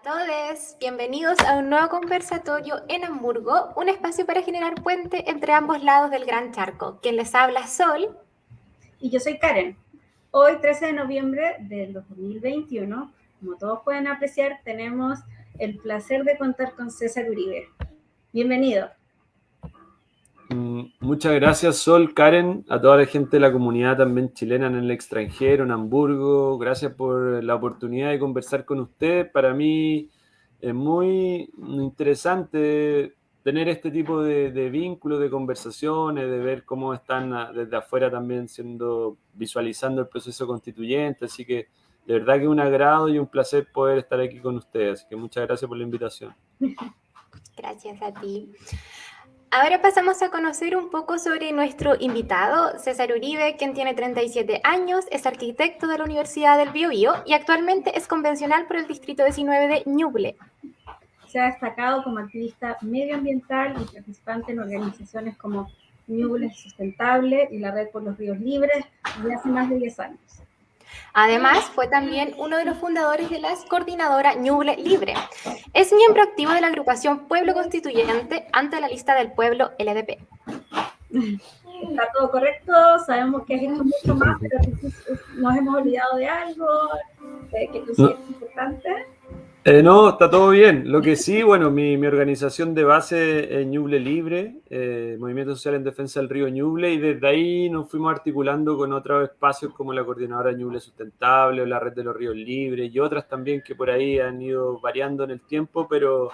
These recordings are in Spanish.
todos, bienvenidos a un nuevo conversatorio en Hamburgo, un espacio para generar puente entre ambos lados del Gran Charco. Quien les habla, Sol. Y yo soy Karen. Hoy, 13 de noviembre del 2021, como todos pueden apreciar, tenemos el placer de contar con César Uribe. Bienvenido. Muchas gracias, Sol, Karen, a toda la gente de la comunidad también chilena en el extranjero, en Hamburgo. Gracias por la oportunidad de conversar con usted. Para mí es muy interesante tener este tipo de vínculos, de conversaciones, de ver cómo están desde afuera también visualizando el proceso constituyente. Así que de verdad que es un agrado y un placer poder estar aquí con ustedes. Así que muchas gracias por la invitación. Gracias a ti. Ahora pasamos a conocer un poco sobre nuestro invitado, César Uribe, quien tiene 37 años, es arquitecto de la Universidad del Biobío y actualmente es convencional por el Distrito 19 de Ñuble. Se ha destacado como activista medioambiental y participante en organizaciones como Ñuble Sustentable y la Red por los Ríos Libres desde hace más de 10 años. Además, fue también uno de los fundadores de la coordinadora Ñuble Libre. Es miembro activo de la agrupación Pueblo Constituyente ante la lista del pueblo LDP. Está todo correcto, sabemos que has hecho mucho más, pero nos hemos olvidado de algo que consideras importante. No, está todo bien. Lo que sí, bueno, mi organización de base es Ñuble Libre, Movimiento Social en Defensa del Río Ñuble, y desde ahí nos fuimos articulando con otros espacios como la Coordinadora Ñuble Sustentable o la Red de los Ríos Libres y otras también que por ahí han ido variando en el tiempo, pero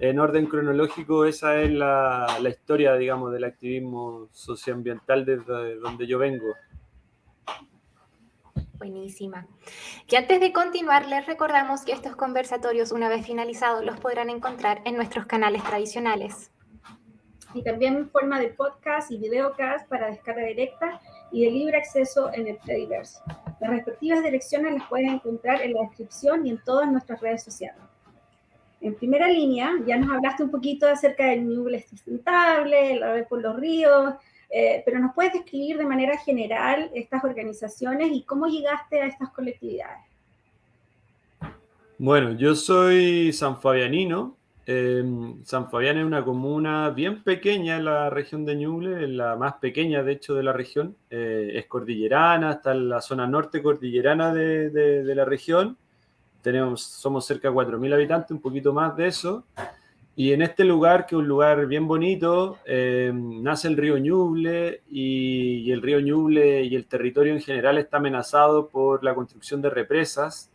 en orden cronológico esa es la historia, digamos, del activismo socioambiental desde donde yo vengo. Buenísima. Y antes de continuar, les recordamos que estos conversatorios, una vez finalizados, los podrán encontrar en nuestros canales tradicionales. Y también en forma de podcast y videocast para descarga directa y de libre acceso en el Fediverse. Las respectivas direcciones las pueden encontrar en la descripción y en todas nuestras redes sociales. En primera línea, ya nos hablaste un poquito acerca del Ñuble Sustentable, la Red por los Ríos, pero ¿nos puedes describir de manera general estas organizaciones y cómo llegaste a estas colectividades? Bueno, yo soy sanfabianino. San Fabián es una comuna bien pequeña en la región de Ñuble, es la más pequeña de hecho de la región. Es cordillerana, está en la zona norte cordillerana de la región. Somos cerca de 4.000 habitantes, un poquito más de eso. Y en este lugar, que es un lugar bien bonito, nace el río Ñuble y el río Ñuble y el territorio en general está amenazado por la construcción de represas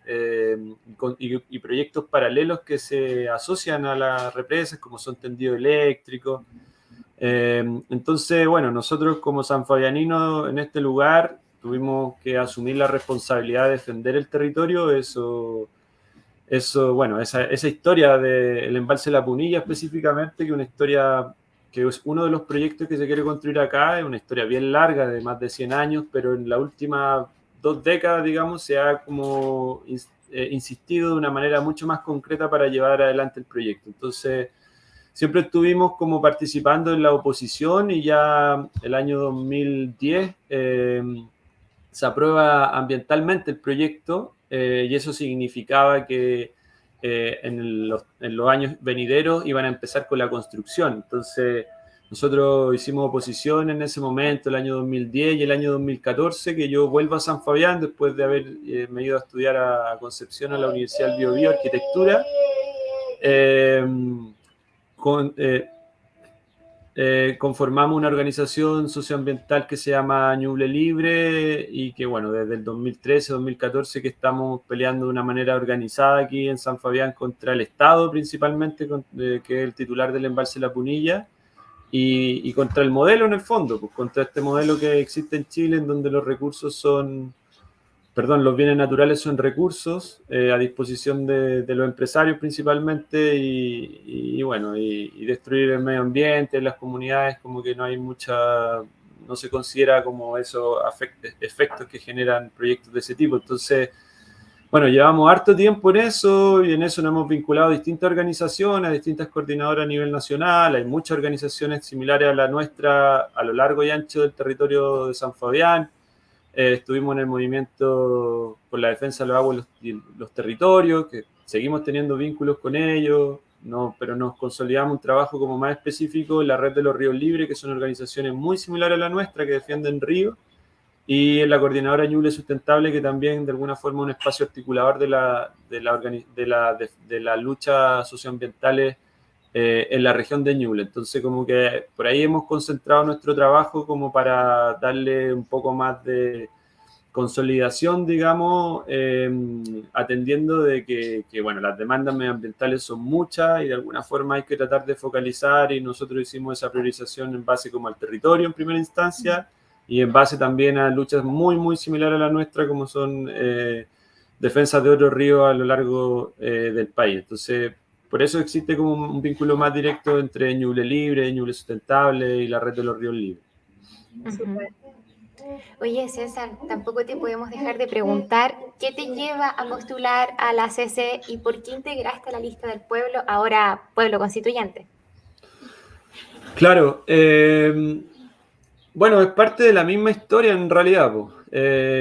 y proyectos paralelos que se asocian a las represas, como son tendidos eléctricos. Entonces, bueno, nosotros como sanfabianinos en este lugar tuvimos que asumir la responsabilidad de defender el territorio. Bueno, esa historia del embalse La Punilla específicamente, que es una historia que es uno de los proyectos que se quiere construir acá, es una historia bien larga, de más de 100 años, pero en las últimas 2 décadas, digamos, se ha como insistido de una manera mucho más concreta para llevar adelante el proyecto. Entonces, siempre estuvimos como participando en la oposición y ya el año 2010 se aprueba ambientalmente el proyecto y eso significaba que en los años venideros iban a empezar con la construcción. Entonces, nosotros hicimos oposición en ese momento, el año 2010 y el año 2014, que yo vuelvo a San Fabián después de haber me ido a estudiar a Concepción, a la Universidad del Biobío, Arquitectura. Conformamos una organización socioambiental que se llama Ñuble Libre y que, bueno, desde el 2013-2014 que estamos peleando de una manera organizada aquí en San Fabián contra el Estado principalmente, que es el titular del embalse La Punilla, y contra el modelo en el fondo, pues contra este modelo que existe en Chile en donde los bienes naturales son recursos a disposición de los empresarios principalmente y destruir el medio ambiente, las comunidades, como que no se considera como esos efectos que generan proyectos de ese tipo. Entonces, bueno, llevamos harto tiempo en eso y en eso nos hemos vinculado a distintas organizaciones, a distintas coordinadoras a nivel nacional. Hay muchas organizaciones similares a la nuestra a lo largo y ancho del territorio de San Fabián. Estuvimos en el movimiento por la defensa de los aguas y los territorios, que seguimos teniendo vínculos con ellos, no, pero nos consolidamos un trabajo como más específico en la red de los ríos libres, que son organizaciones muy similares a la nuestra, que defienden ríos, y en la coordinadora Ñuble Sustentable, que también de alguna forma es un espacio articulador de las luchas socioambientales en la región de Ñuble. Entonces, como que por ahí hemos concentrado nuestro trabajo como para darle un poco más de consolidación, digamos, atendiendo de que, bueno, las demandas medioambientales son muchas y de alguna forma hay que tratar de focalizar, y nosotros hicimos esa priorización en base como al territorio en primera instancia y en base también a luchas muy, muy similares a la nuestra, como son defensas de otros ríos a lo largo del país. Entonces, por eso existe como un vínculo más directo entre Ñuble Libre, Ñuble Sustentable y la red de los ríos libres. Súper. Oye, César, tampoco te podemos dejar de preguntar qué te lleva a postular a la CC y por qué integraste a la lista del pueblo, ahora pueblo constituyente. Claro, bueno, es parte de la misma historia en realidad, po.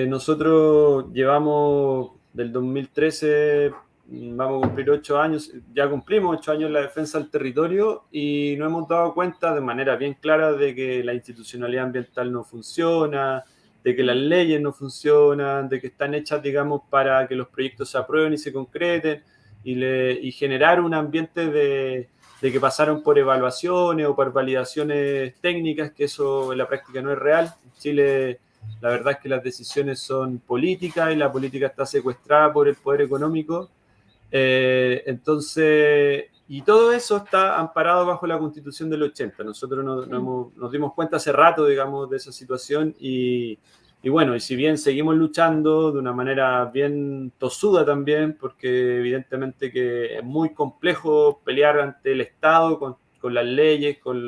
Nosotros llevamos del 2013, vamos a cumplir 8 años, ya cumplimos 8 años en la defensa del territorio y nos hemos dado cuenta de manera bien clara de que la institucionalidad ambiental no funciona, de que las leyes no funcionan, de que están hechas, digamos, para que los proyectos se aprueben y se concreten y generar un ambiente de que pasaron por evaluaciones o por validaciones técnicas, que eso en la práctica no es real. En Chile, la verdad es que las decisiones son políticas y la política está secuestrada por el poder económico. Entonces, y todo eso está amparado bajo la Constitución del 80. Nosotros nos dimos cuenta hace rato, digamos, de esa situación y bueno, y si bien seguimos luchando de una manera bien tosuda también, porque evidentemente que es muy complejo pelear ante el Estado con las leyes, con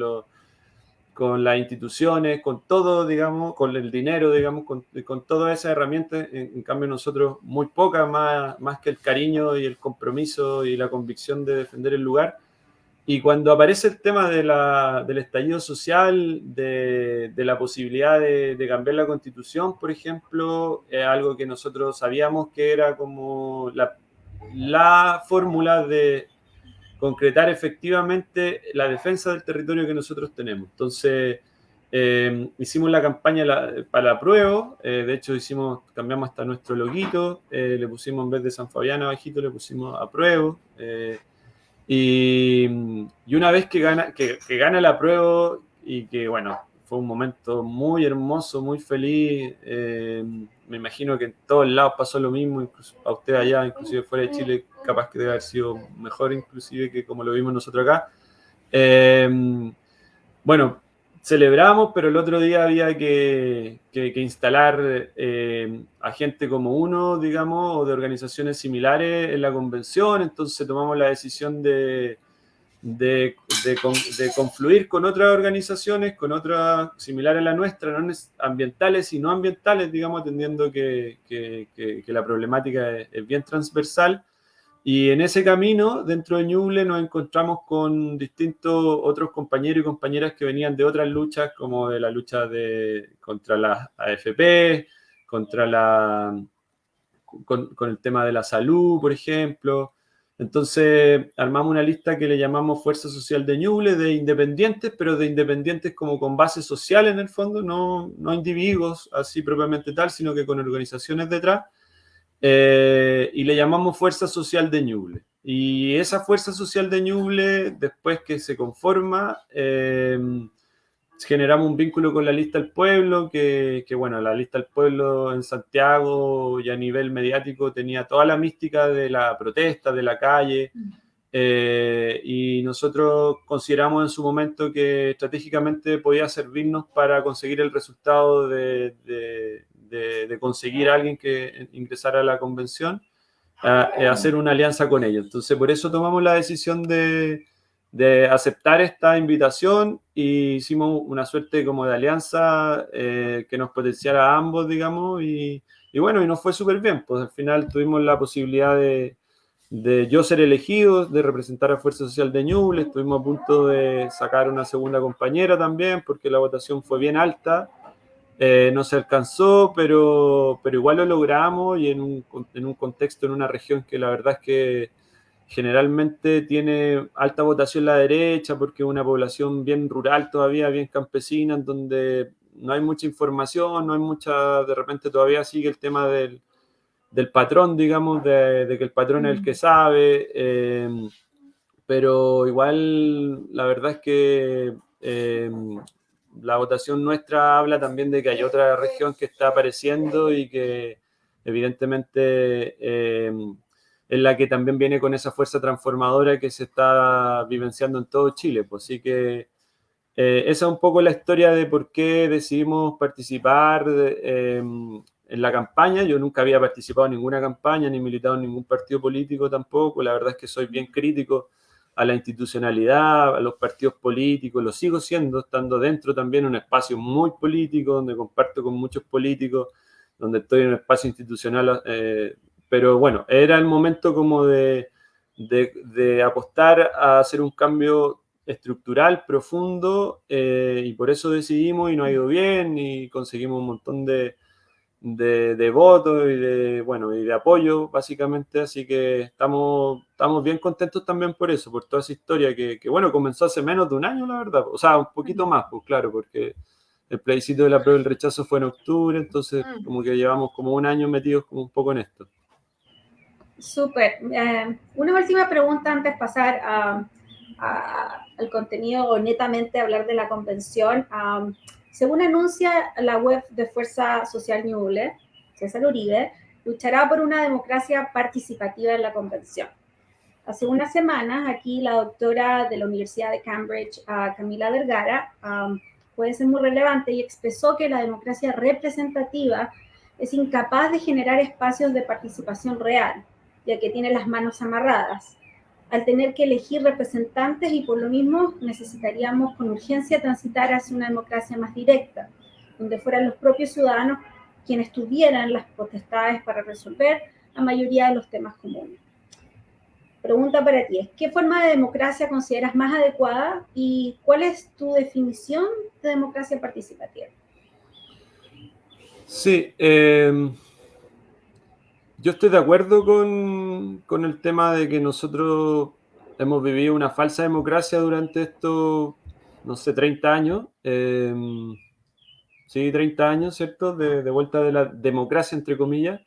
las instituciones, con todo, digamos, con el dinero, digamos, con todas esas herramientas. En cambio nosotros muy pocas, más que el cariño y el compromiso y la convicción de defender el lugar. Y cuando aparece el tema del estallido social, de la posibilidad de cambiar la Constitución, por ejemplo, es algo que nosotros sabíamos que era como la fórmula de concretar efectivamente la defensa del territorio que nosotros tenemos. Entonces, hicimos la campaña para la apruebo, de hecho cambiamos hasta nuestro loguito, le pusimos en vez de San Fabián abajito, le pusimos apruebo. Y una vez que gana la prueba y que, bueno, fue un momento muy hermoso, muy feliz, me imagino que en todos lados pasó lo mismo, incluso a usted allá, inclusive fuera de Chile, capaz que debe haber sido mejor inclusive que como lo vimos nosotros acá. Bueno, celebramos, pero el otro día había que instalar a gente como uno, digamos, o de organizaciones similares en la convención, entonces tomamos la decisión de confluir con otras organizaciones, con otras similares a la nuestra, no ambientales y no ambientales, digamos, atendiendo que la problemática es bien transversal. Y en ese camino, dentro de Ñuble, nos encontramos con distintos otros compañeros y compañeras que venían de otras luchas, como de la lucha contra las AFP, con el tema de la salud, por ejemplo. Entonces, armamos una lista que le llamamos Fuerza Social de Ñuble, de independientes, pero de independientes como con base social en el fondo, no individuos así propiamente tal, sino que con organizaciones detrás. Y le llamamos Fuerza Social de Ñuble. Y esa Fuerza Social de Ñuble, después que se conforma, generamos un vínculo con la Lista del Pueblo, que bueno, la Lista del Pueblo en Santiago y a nivel mediático tenía toda la mística de la protesta, de la calle, y nosotros consideramos en su momento que estratégicamente podía servirnos para conseguir el resultado de conseguir a alguien que ingresara a la convención, hacer una alianza con ellos. Entonces, por eso tomamos la decisión de aceptar esta invitación y hicimos una suerte como de alianza que nos potenciara a ambos, digamos, y bueno, y nos fue súper bien. Pues al final tuvimos la posibilidad de yo ser elegido, de representar a Fuerza Social de Ñuble. Estuvimos a punto de sacar una segunda compañera también, porque la votación fue bien alta. No se alcanzó, pero igual lo logramos y en un contexto, en una región que la verdad es que generalmente tiene alta votación la derecha porque es una población bien rural todavía, bien campesina, en donde no hay mucha información, no hay mucha, de repente todavía sigue el tema del patrón, digamos, de que el patrón es el que sabe, pero igual la verdad es que la votación nuestra habla también de que hay otra región que está apareciendo y que evidentemente es la que también viene con esa fuerza transformadora que se está vivenciando en todo Chile. Pues sí que esa es un poco la historia de por qué decidimos participar en la campaña. Yo nunca había participado en ninguna campaña, ni militado en ningún partido político tampoco. La verdad es que soy bien crítico a la institucionalidad, a los partidos políticos. Lo sigo siendo, estando dentro también de un espacio muy político, donde comparto con muchos políticos, donde estoy en un espacio institucional. Pero bueno, era el momento como de apostar a hacer un cambio estructural, profundo, y por eso decidimos y nos ha ido bien y conseguimos un montón de votos y de apoyo, básicamente, así que estamos bien contentos también por eso, por toda esa historia bueno, comenzó hace menos de un año, la verdad, o sea, un poquito más, pues claro, porque el plebiscito de la prueba y el rechazo fue en octubre, entonces como que llevamos como un año metidos como un poco en esto. Súper. Una última pregunta antes de pasar al contenido o netamente hablar de la convención. Según anuncia la web de Fuerza Social Ñuble, César Uribe luchará por una democracia participativa en la convención. Hace unas semanas, aquí la doctora de la Universidad de Cambridge, Camila Vergara, puede ser muy relevante y expresó que la democracia representativa es incapaz de generar espacios de participación real, ya que tiene las manos amarradas, al tener que elegir representantes y por lo mismo necesitaríamos con urgencia transitar hacia una democracia más directa, donde fueran los propios ciudadanos quienes tuvieran las potestades para resolver la mayoría de los temas comunes. Pregunta para ti es, ¿qué forma de democracia consideras más adecuada y cuál es tu definición de democracia participativa? Sí, yo estoy de acuerdo con el tema de que nosotros hemos vivido una falsa democracia durante estos, no sé, 30 años. Sí, 30 años, ¿cierto? De vuelta de la democracia, entre comillas,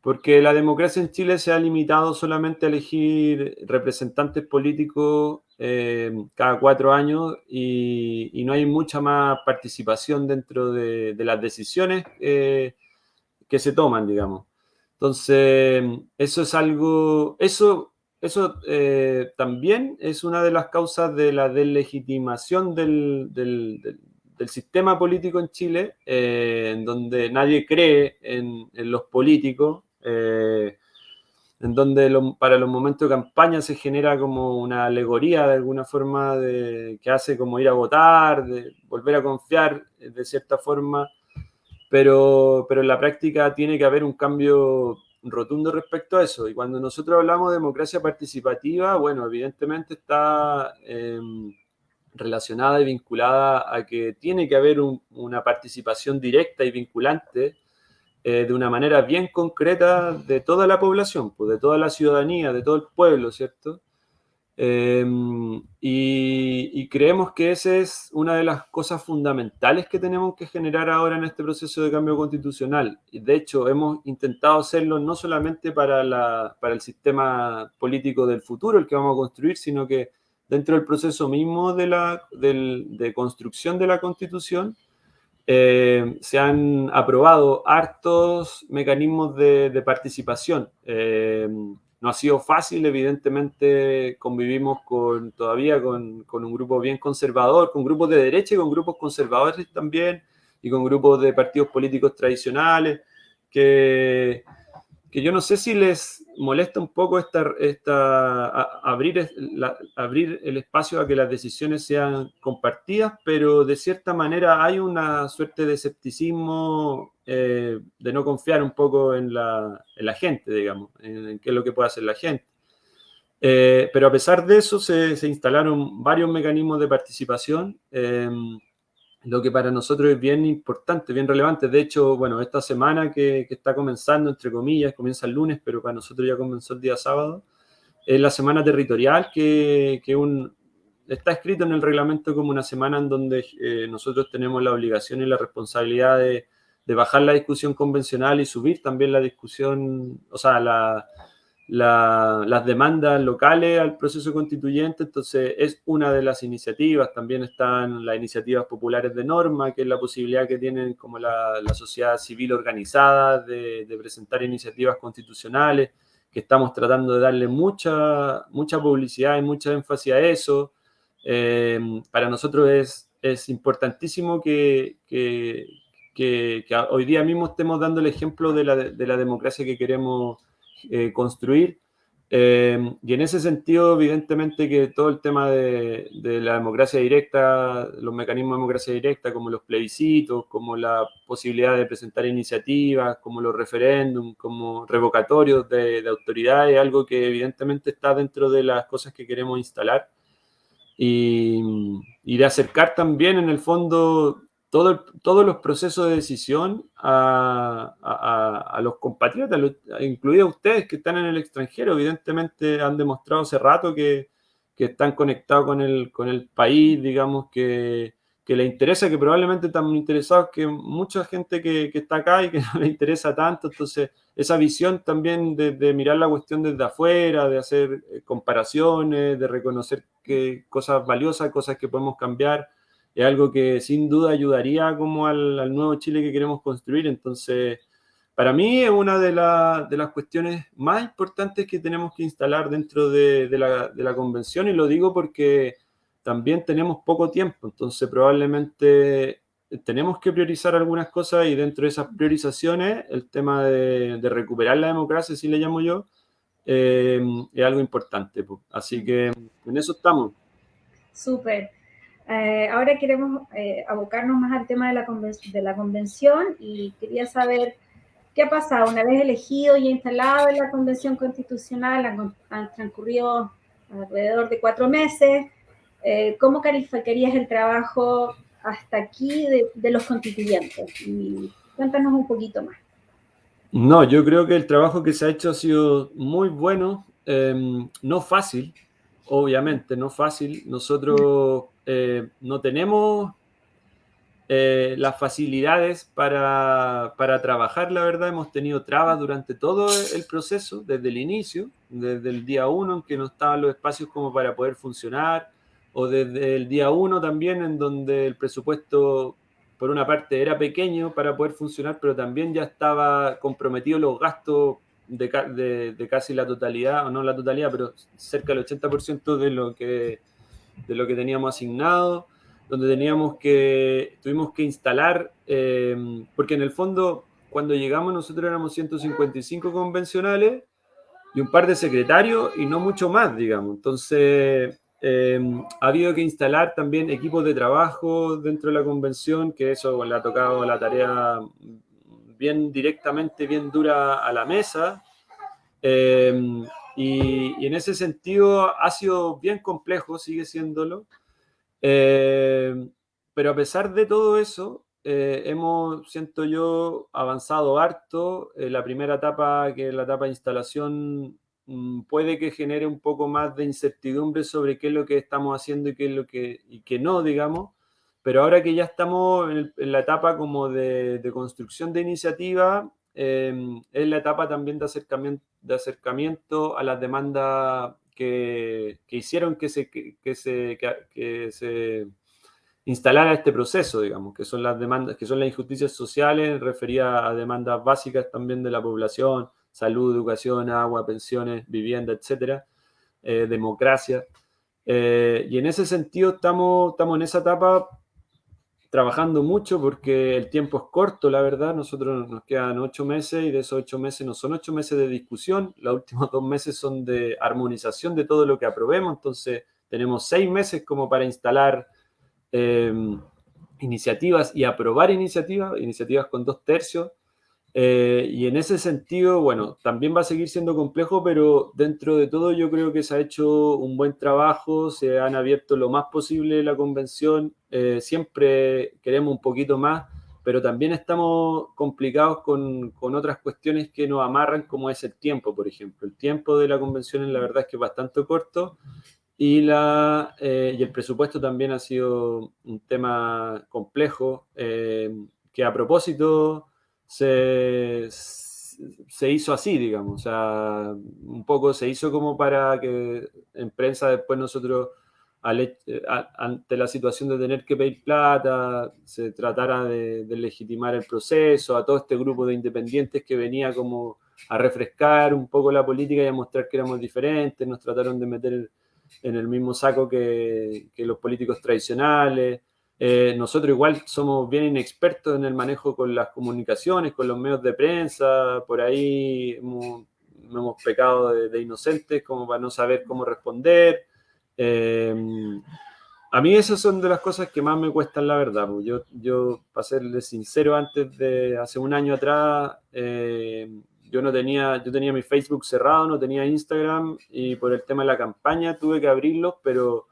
porque la democracia en Chile se ha limitado solamente a elegir representantes políticos cada 4 años y no hay mucha más participación dentro de las decisiones que se toman, digamos. Entonces, eso es algo, eso también es una de las causas de la deslegitimación del sistema político en Chile, en donde nadie cree en los políticos, en donde para los momentos de campaña se genera como una alegoría de alguna forma que hace como ir a votar, de volver a confiar de cierta forma, pero en la práctica tiene que haber un cambio rotundo respecto a eso. Y cuando nosotros hablamos de democracia participativa, bueno, evidentemente está relacionada y vinculada a que tiene que haber una participación directa y vinculante de una manera bien concreta de toda la población, pues, de toda la ciudadanía, de todo el pueblo, ¿cierto? Y creemos que esa es una de las cosas fundamentales que tenemos que generar ahora en este proceso de cambio constitucional. Y de hecho, hemos intentado hacerlo no solamente para el sistema político del futuro, el que vamos a construir, sino que dentro del proceso mismo de construcción de la Constitución, se han aprobado hartos mecanismos de participación. No ha sido fácil, evidentemente convivimos todavía con un grupo bien conservador, con grupos de derecha y con grupos conservadores también, y con grupos de partidos políticos tradicionales, que yo no sé si les molesta un poco abrir el espacio a que las decisiones sean compartidas, pero de cierta manera hay una suerte de escepticismo, de no confiar un poco en la gente, digamos, en qué es lo que puede hacer la gente. Pero a pesar de eso se instalaron varios mecanismos de participación, lo que para nosotros es bien importante, bien relevante. De hecho, bueno, esta semana que está comenzando, entre comillas, comienza el lunes, pero para nosotros ya comenzó el día sábado, es la semana territorial, está escrito en el reglamento como una semana en donde nosotros tenemos la obligación y la responsabilidad de bajar la discusión convencional y subir también la discusión, o sea, las demandas locales al proceso constituyente. Entonces es una de las iniciativas. También están las iniciativas populares de norma, que es la posibilidad que tienen como la sociedad civil organizada de presentar iniciativas constitucionales, que estamos tratando de darle mucha publicidad y mucha énfasis a eso. Para nosotros es importantísimo que hoy día mismo estemos dando el ejemplo de la democracia que queremos construir. Y en ese sentido, evidentemente que todo el tema de la democracia directa, los mecanismos de democracia directa, como los plebiscitos, como la posibilidad de presentar iniciativas, como los referéndums, como revocatorios de autoridades, algo que evidentemente está dentro de las cosas que queremos instalar. Y de acercar también, en el fondo, todos los procesos de decisión a los compatriotas, incluidos ustedes que están en el extranjero. Evidentemente han demostrado hace rato que están conectados con el país, digamos, que les interesa, que probablemente están interesados que mucha gente que está acá y que no le interesa tanto. Entonces, esa visión también de mirar la cuestión desde afuera, de hacer comparaciones, de reconocer cosas valiosas, cosas que podemos cambiar, es algo que sin duda ayudaría como al nuevo Chile que queremos construir. Entonces, para mí es una de las cuestiones más importantes que tenemos que instalar dentro de la convención, y lo digo porque también tenemos poco tiempo. Entonces probablemente tenemos que priorizar algunas cosas, y dentro de esas priorizaciones el tema de recuperar la democracia, así le llamo yo, es algo importante. Así que en eso estamos. Súper. Ahora queremos abocarnos más al tema de la convención, y quería saber qué ha pasado una vez elegido y instalado en la convención constitucional. Han transcurrido alrededor de 4 meses. ¿Cómo calificarías el trabajo hasta aquí de los constituyentes? Y cuéntanos un poquito más. No, yo creo que el trabajo que se ha hecho ha sido muy bueno, no fácil, obviamente, no fácil. Nosotros no tenemos las facilidades para trabajar, la verdad. Hemos tenido trabas durante todo el proceso, desde el inicio, desde el día 1, en que no estaban los espacios como para poder funcionar, o desde el día 1 también, en donde el presupuesto, por una parte, era pequeño para poder funcionar, pero también ya estaba comprometido los gastos de casi la totalidad, o no la totalidad, pero cerca del 80% de lo que teníamos asignado, donde tuvimos que instalar, porque en el fondo, cuando llegamos, nosotros éramos 155 convencionales y un par de secretarios y no mucho más, digamos. Entonces, ha habido que instalar también equipos de trabajo dentro de la convención, que eso le ha tocado la tarea bien directamente, bien dura a la mesa. Y en ese sentido ha sido bien complejo, sigue siéndolo. Pero a pesar de todo eso, siento yo, avanzado harto. La primera etapa, que es la etapa de instalación, puede que genere un poco más de incertidumbre sobre qué es lo que estamos haciendo y qué es lo que no, digamos. Pero ahora que ya estamos en la etapa como de construcción de iniciativa, es la etapa también de acercamiento a las demandas que hicieron que se instalara este proceso, digamos, que son las demandas, que son las injusticias sociales referidas a demandas básicas también de la población: salud, educación, agua, pensiones, vivienda, etcétera, democracia. Y en ese sentido estamos en esa etapa, trabajando mucho, porque el tiempo es corto, la verdad. Nosotros nos quedan 8 meses, y de esos 8 meses no son 8 meses de discusión. Los últimos 2 meses son de armonización de todo lo que aprobemos. Entonces tenemos 6 meses como para instalar iniciativas y aprobar iniciativas con 2/3. Y en ese sentido, bueno, también va a seguir siendo complejo, pero dentro de todo yo creo que se ha hecho un buen trabajo. Se han abierto lo más posible la convención. Siempre queremos un poquito más, pero también estamos complicados con otras cuestiones que nos amarran, como es el tiempo, por ejemplo. El tiempo de la convención, la verdad es que es bastante corto, y el presupuesto también ha sido un tema complejo, que a propósito se hizo así, digamos. O sea, un poco se hizo como para que en prensa después nosotros, ante la situación de tener que pedir plata, se tratara de legitimar el proceso, a todo este grupo de independientes que venía como a refrescar un poco la política y a mostrar que éramos diferentes. Nos trataron de meter en el mismo saco que los políticos tradicionales. Nosotros igual somos bien inexpertos en el manejo con las comunicaciones, con los medios de prensa. Por ahí hemos pecado de inocentes como para no saber cómo responder. A mí esas son de las cosas que más me cuestan, la verdad. Yo para serles sincero, hace un año atrás, yo tenía mi Facebook cerrado, no tenía Instagram, y por el tema de la campaña tuve que abrirlos, pero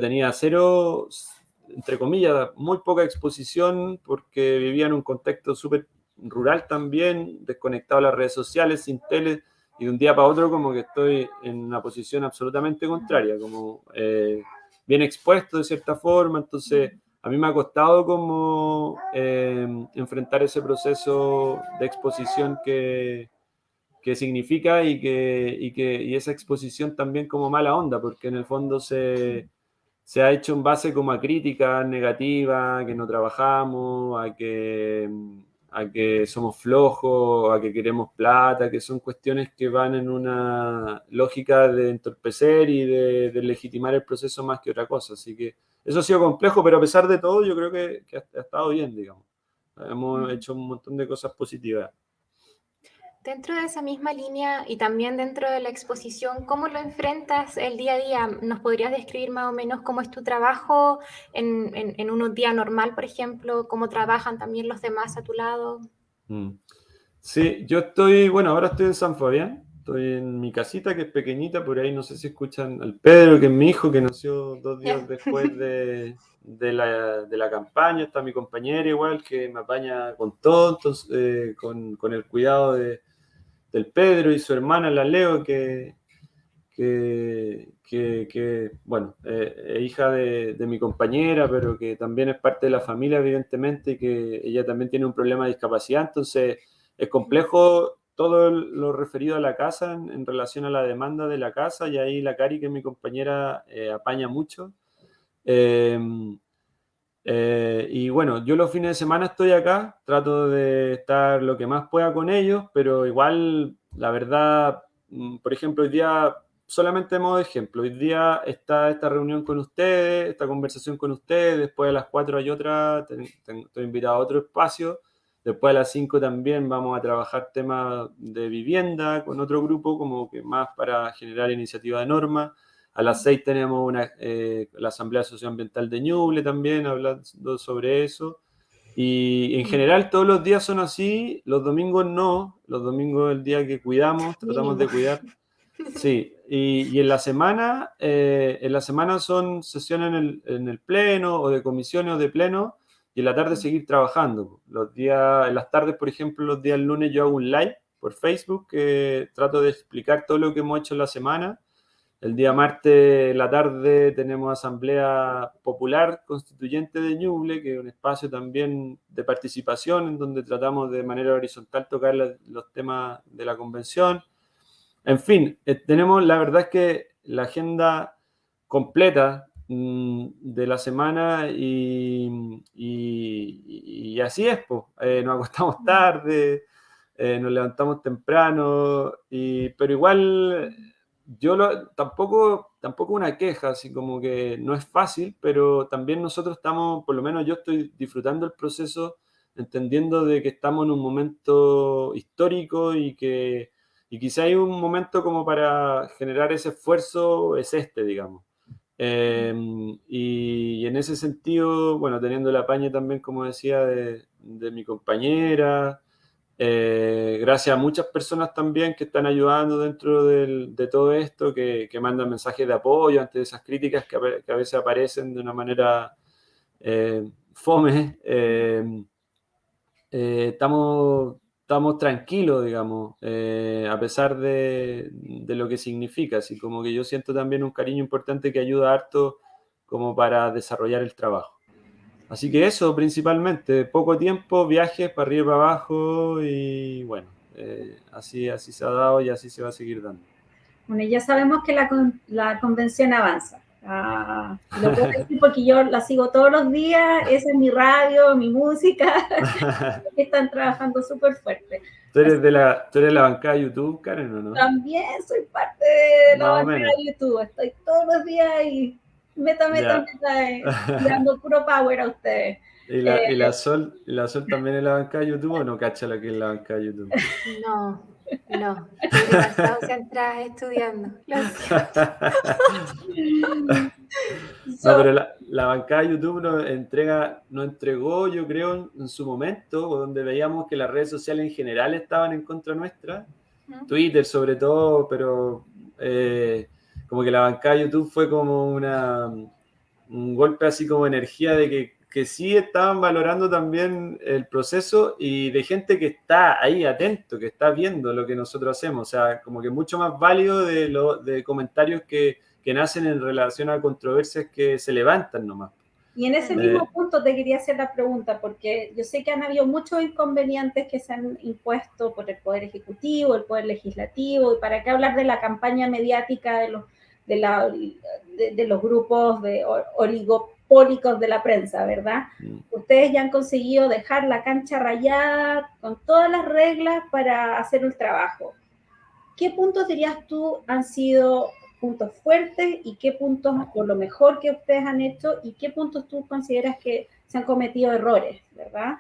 tenía cero, entre comillas, muy poca exposición, porque vivía en un contexto súper rural también, desconectado de las redes sociales, sin tele, y de un día para otro como que estoy en una posición absolutamente contraria, como bien expuesto de cierta forma. Entonces a mí me ha costado como enfrentar ese proceso de exposición que significa, y esa exposición también como mala onda, porque en el fondo se ha hecho en base como a críticas negativas, que no trabajamos, a que somos flojos, a que queremos plata, que son cuestiones que van en una lógica de entorpecer y de legitimar el proceso más que otra cosa. Así que eso ha sido complejo, pero a pesar de todo yo creo que ha estado bien, digamos. Hemos hecho un montón de cosas positivas. Dentro de esa misma línea y también dentro de la exposición, ¿cómo lo enfrentas el día a día? ¿Nos podrías describir más o menos cómo es tu trabajo en un día normal, por ejemplo? ¿Cómo trabajan también los demás a tu lado? Sí, ahora estoy en San Fabián, estoy en mi casita, que es pequeñita. Por ahí no sé si escuchan al Pedro, que es mi hijo, que nació 2 días después de la campaña. Está mi compañera igual, que me apaña con todo, entonces, con el cuidado del Pedro, y su hermana, la Leo, bueno, es hija de mi compañera, pero que también es parte de la familia, evidentemente, y que ella también tiene un problema de discapacidad. Entonces es complejo todo lo referido a la casa en relación a la demanda de la casa, y ahí la Cari, que es mi compañera, apaña mucho. Eh, y bueno, yo los fines de semana estoy acá, trato de estar lo que más pueda con ellos, pero igual, la verdad, por ejemplo, hoy día, solamente de modo de ejemplo, hoy día está esta reunión con ustedes, esta conversación con ustedes. Después a las 4 hay otra, estoy invitado a otro espacio. Después a las 5 también vamos a trabajar temas de vivienda con otro grupo, como que más para generar iniciativa de norma. A las 6 tenemos la Asamblea Socioambiental de Ñuble también, hablando sobre eso. Y en general todos los días son así, los domingos no. Los domingos es el día que cuidamos, tratamos Mínimo. de cuidar. Sí, y en la semana son sesiones en el pleno, o de comisiones o de pleno, y en la tarde seguir trabajando. En las tardes, por ejemplo, los días lunes yo hago un live por Facebook, que trato de explicar todo lo que hemos hecho en la semana. El día martes, en la tarde, tenemos Asamblea Popular Constituyente de Ñuble, que es un espacio también de participación, en donde tratamos de manera horizontal tocar los temas de la convención. En fin, la verdad es que la agenda completa de la semana, y así es, pues. Nos acostamos tarde, nos levantamos temprano, pero igual tampoco una queja, así como que no es fácil, pero también nosotros estamos, por lo menos yo estoy disfrutando el proceso, entendiendo de que estamos en un momento histórico, y quizá hay un momento como para generar ese esfuerzo, es digamos. Y en ese sentido, bueno, teniendo el apañe también, como decía, de mi compañera, gracias a muchas personas también que están ayudando dentro de todo esto, que mandan mensajes de apoyo ante esas críticas que a veces aparecen de una manera fome. estamos tranquilos, digamos, a pesar de lo que significa. Así como que yo siento también un cariño importante que ayuda harto como para desarrollar el trabajo. Así que eso, principalmente, poco tiempo, viajes para arriba y para abajo y bueno, así se ha dado y así se va a seguir dando. Bueno, ya sabemos que la convención avanza. Lo puedo decir porque yo la sigo todos los días, esa es mi radio, mi música, están trabajando súper fuerte. ¿Tú eres la bancada de YouTube, Karen, o no? También soy parte de la Más o bancada menos. de YouTube, estoy todos los días y meta, dando puro power a ustedes. ¿Y la Sol también es la bancada de YouTube o no cacha lo que es la bancada de YouTube? No, estoy demasiado centrada estudiando. Lo siento. No, pero la bancada de YouTube nos entregó, yo creo, en su momento, donde veíamos que las redes sociales en general estaban en contra nuestra, Twitter sobre todo, pero como que la bancada de YouTube fue como un golpe así como energía de que sí estaban valorando también el proceso y de gente que está ahí atento, que está viendo lo que nosotros hacemos, o sea, como que mucho más válido de comentarios que nacen en relación a controversias que se levantan nomás. Y en ese mismo punto te quería hacer la pregunta, porque yo sé que han habido muchos inconvenientes que se han impuesto por el Poder Ejecutivo, el Poder Legislativo, y para qué hablar de la campaña mediática de los grupos oligopólicos de la prensa, ¿verdad? Ustedes ya han conseguido dejar la cancha rayada con todas las reglas para hacer el trabajo. ¿Qué puntos dirías tú han sido puntos fuertes y qué puntos por lo mejor que ustedes han hecho y qué puntos tú consideras que se han cometido errores, ¿verdad?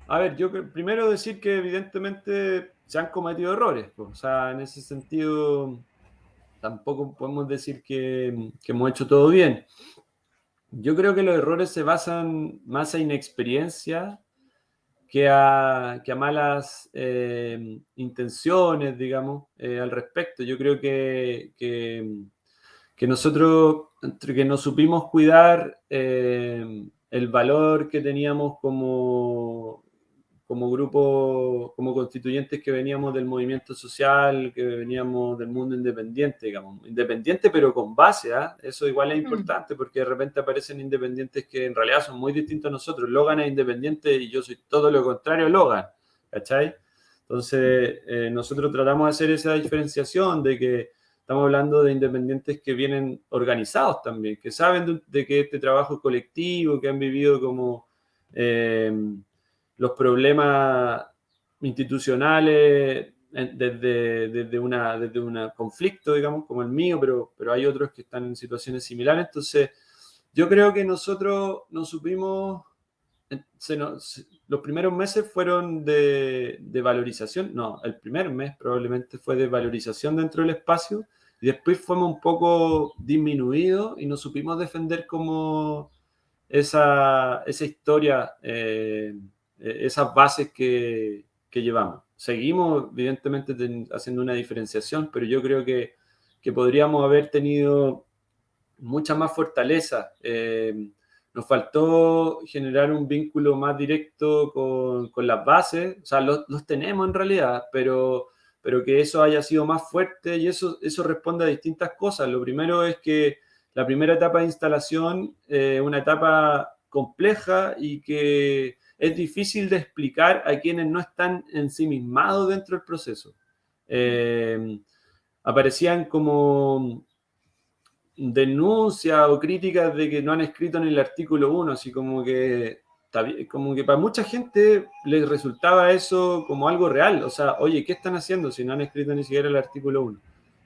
A ver, yo primero decir que evidentemente se han cometido errores, pues, o sea, en ese sentido tampoco podemos decir que hemos hecho todo bien. Yo creo que los errores se basan más en inexperiencia que a malas intenciones, digamos, al respecto. Yo creo que nosotros, entre que nos supimos cuidar el valor que teníamos como grupo, como constituyentes que veníamos del movimiento social, que veníamos del mundo independiente, digamos, independiente pero con base, eso igual es importante porque de repente aparecen independientes que en realidad son muy distintos a nosotros. Logan es independiente y yo soy todo lo contrario a Logan, ¿cachai? Entonces, nosotros tratamos de hacer esa diferenciación de que estamos hablando de independientes que vienen organizados también, que saben de que este trabajo es colectivo, que han vivido como los problemas institucionales desde un conflicto, digamos, como el mío, pero hay otros que están en situaciones similares. Entonces, yo creo que nosotros nos supimos, los primeros meses fueron de valorización, no, el primer mes probablemente fue de valorización dentro del espacio, y después fuimos un poco disminuidos y nos supimos defender como esa historia, esas bases que llevamos. Seguimos, evidentemente, haciendo una diferenciación, pero yo creo que podríamos haber tenido mucha más fortaleza. Nos faltó generar un vínculo más directo con las bases, o sea, los tenemos en realidad, pero que eso haya sido más fuerte y eso responde a distintas cosas. Lo primero es que la primera etapa de instalación es una etapa compleja y que es difícil de explicar a quienes no están ensimismados dentro del proceso. Aparecían como denuncias o críticas de que no han escrito en el artículo 1, así como que para mucha gente les resultaba eso como algo real, o sea, oye, ¿qué están haciendo si no han escrito ni siquiera el artículo 1?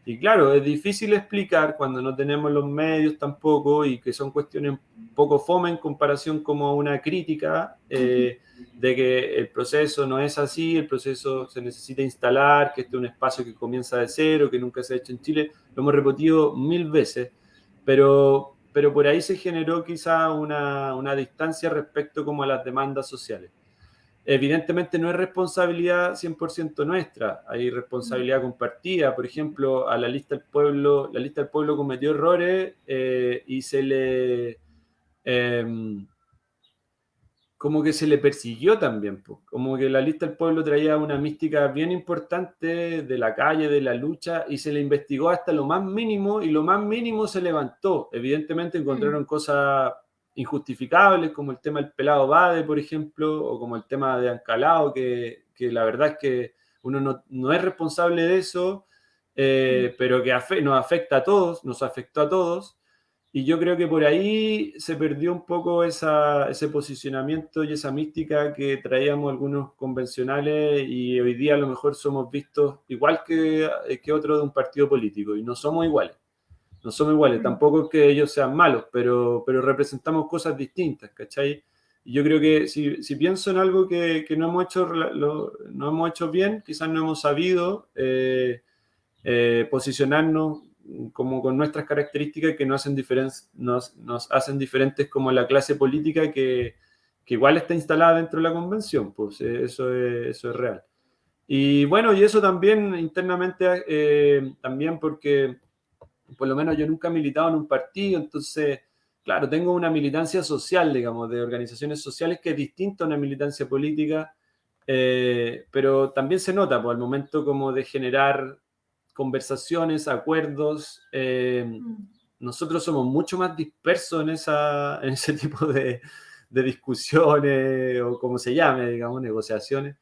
Y claro, es difícil explicar cuando no tenemos los medios tampoco y que son cuestiones un poco fome en comparación como una crítica de que el proceso no es así, el proceso se necesita instalar, que este es un espacio que comienza de cero, que nunca se ha hecho en Chile. Lo hemos repetido 1000 veces, pero por ahí se generó quizá una distancia respecto como a las demandas sociales. Evidentemente no es responsabilidad 100% nuestra, hay responsabilidad compartida. Por ejemplo, a la lista del pueblo cometió errores y se le como que se le persiguió también, po. Como que la lista del pueblo traía una mística bien importante de la calle, de la lucha, y se le investigó hasta lo más mínimo, y lo más mínimo se levantó. Evidentemente encontraron cosas injustificables, como el tema del pelado Bade, por ejemplo, o como el tema de Ancalao, que la verdad es que uno no es responsable de eso, pero que nos afecta a todos, nos afectó a todos. Y yo creo que por ahí se perdió un poco ese posicionamiento y esa mística que traíamos algunos convencionales, y hoy día a lo mejor somos vistos igual que otro de un partido político, y no somos iguales. No somos iguales, tampoco es que ellos sean malos, pero representamos cosas distintas, ¿cachai? Y yo creo que si pienso en algo que no no hemos hecho bien, quizás no hemos sabido posicionarnos como con nuestras características que nos hacen diferentes como la clase política que igual está instalada dentro de la convención, pues eso es real. Y bueno, y eso también internamente, también porque por lo menos yo nunca he militado en un partido, entonces, claro, tengo una militancia social, digamos, de organizaciones sociales que es distinta a una militancia política, pero también se nota, pues, al momento como de generar conversaciones, acuerdos. Nosotros somos mucho más dispersos en ese tipo de discusiones, o como se llame, digamos, negociaciones.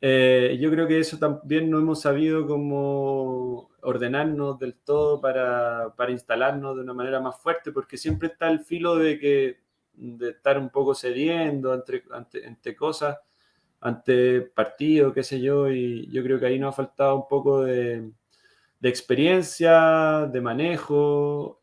Yo creo que eso también no hemos sabido como ordenarnos del todo para instalarnos de una manera más fuerte, porque siempre está el filo de estar un poco cediendo ante cosas, ante partidos, qué sé yo, y yo creo que ahí nos ha faltado un poco de experiencia, de manejo,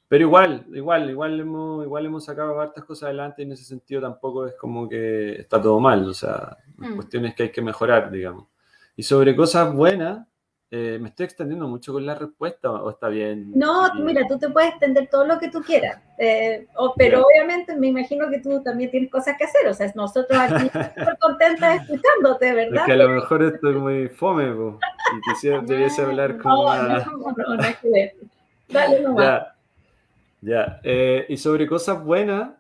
pero igual hemos sacado hartas cosas adelante, y en ese sentido tampoco es como que está todo mal, o sea, cuestiones que hay que mejorar, digamos. Y sobre cosas buenas, ¿me estoy extendiendo mucho con la respuesta o está bien? No, chiquillo? mira, tú te puedes extender todo lo que tú quieras, pero obviamente me imagino que tú también tienes cosas que hacer, o sea, nosotros aquí súper contentas escuchándote, ¿verdad? Es que a lo mejor estoy muy fome, po, y debiese hablar como más... No hay que ver. Dale nomás. Ya. Y sobre cosas buenas,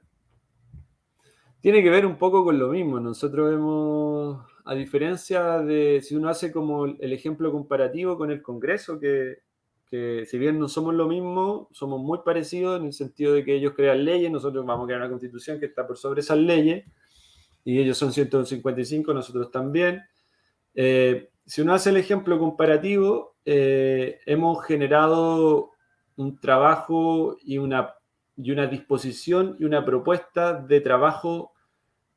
tiene que ver un poco con lo mismo. Nosotros hemos, a diferencia de si uno hace como el ejemplo comparativo con el Congreso, que si bien no somos lo mismo, somos muy parecidos en el sentido de que ellos crean leyes, nosotros vamos a crear una constitución que está por sobre esas leyes, y ellos son 155, nosotros también. Si uno hace el ejemplo comparativo, hemos generado un trabajo y una disposición y una propuesta de trabajo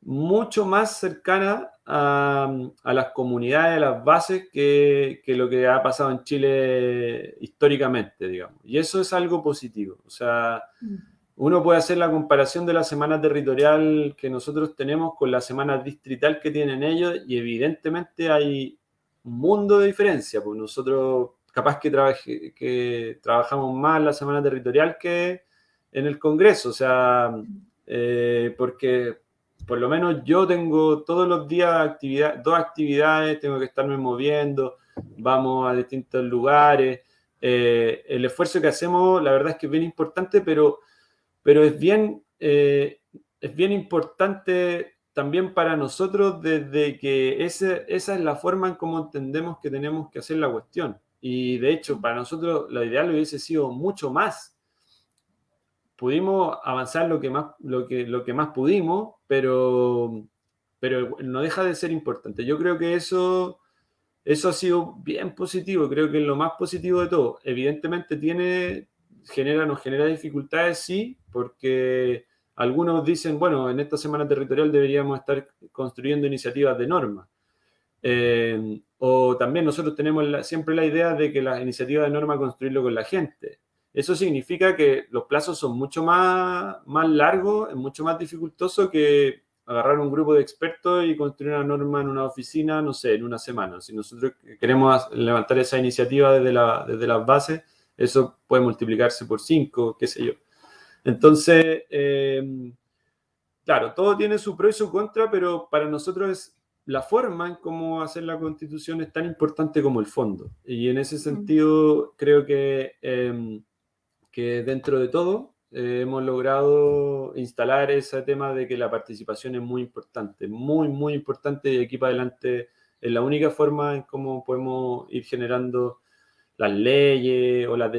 mucho más cercana a las comunidades, a las bases, que lo que ha pasado en Chile históricamente, digamos. Y eso es algo positivo. O sea, uno puede hacer la comparación de la semana territorial que nosotros tenemos con la semana distrital que tienen ellos, y evidentemente hay un mundo de diferencia, pues nosotros capaz que trabajamos más la semana territorial que en el Congreso, o sea, porque por lo menos yo tengo todos los días dos actividades, tengo que estarme moviendo, vamos a distintos lugares, el esfuerzo que hacemos, la verdad es que es bien importante, pero es bien importante también para nosotros, desde que esa es la forma en cómo entendemos que tenemos que hacer la cuestión. Y de hecho, para nosotros lo ideal hubiese sido mucho más. Pudimos avanzar lo que más pudimos, pero no deja de ser importante. Yo creo que eso ha sido bien positivo, creo que es lo más positivo de todo. Evidentemente nos genera dificultades, sí, porque algunos dicen, bueno, en esta semana territorial deberíamos estar construyendo iniciativas de norma. O también nosotros tenemos siempre la idea de que las iniciativas de norma construirlo con la gente. Eso significa que los plazos son mucho más largos, es mucho más dificultoso que agarrar un grupo de expertos y construir una norma en una oficina, no sé, en una semana. Si nosotros queremos levantar esa iniciativa desde las bases, eso puede multiplicarse por 5, qué sé yo. Entonces, claro, todo tiene su pro y su contra, pero para nosotros es la forma en cómo hacer la Constitución es tan importante como el fondo. Y en ese sentido, creo que dentro de todo, hemos logrado instalar ese tema de que la participación es muy importante, muy, muy importante, y aquí para adelante es la única forma en cómo podemos ir generando las leyes o las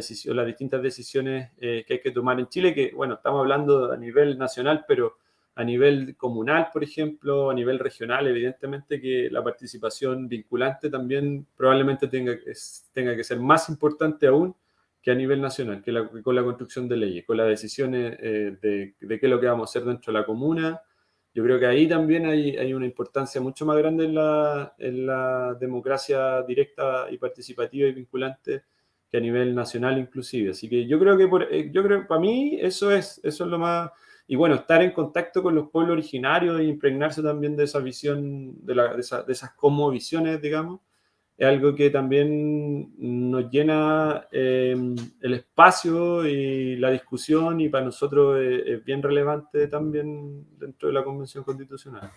distintas decisiones que hay que tomar en Chile, que bueno, estamos hablando a nivel nacional, pero a nivel comunal, por ejemplo, a nivel regional, evidentemente que la participación vinculante también probablemente tenga que ser más importante aún que a nivel nacional, que con la construcción de leyes, con las decisiones de qué es lo que vamos a hacer dentro de la comuna. Yo creo que ahí también hay una importancia mucho más grande en la democracia directa y participativa y vinculante que a nivel nacional inclusive. Así que yo creo que para mí eso es lo más... Y bueno, estar en contacto con los pueblos originarios e impregnarse también de esa visión, de esas cosmovisiones, digamos, es algo que también nos llena el espacio y la discusión, y para nosotros es bien relevante también dentro de la Convención Constitucional.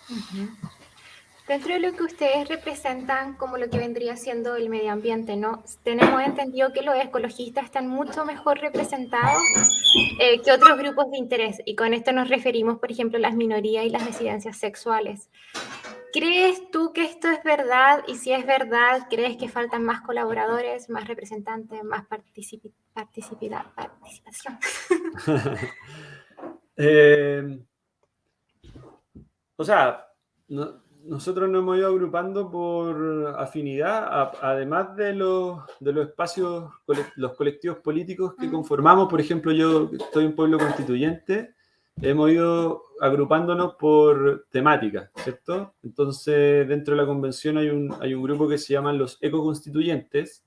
Uh-huh. Dentro de lo que ustedes representan como lo que vendría siendo el medio ambiente, ¿no? Tenemos entendido que los ecologistas están mucho mejor representados que otros grupos de interés, y con esto nos referimos, por ejemplo, a las minorías y las disidencias sexuales. ¿Crees tú que esto es verdad? Y si es verdad, ¿crees que faltan más colaboradores, más representantes, más participación? O sea, nosotros nos hemos ido agrupando por afinidad, además de los espacios, los colectivos políticos que conformamos. Por ejemplo, yo estoy en Pueblo Constituyente, hemos ido agrupándonos por temática, ¿cierto? Entonces, dentro de la convención hay un grupo que se llaman los ecoconstituyentes,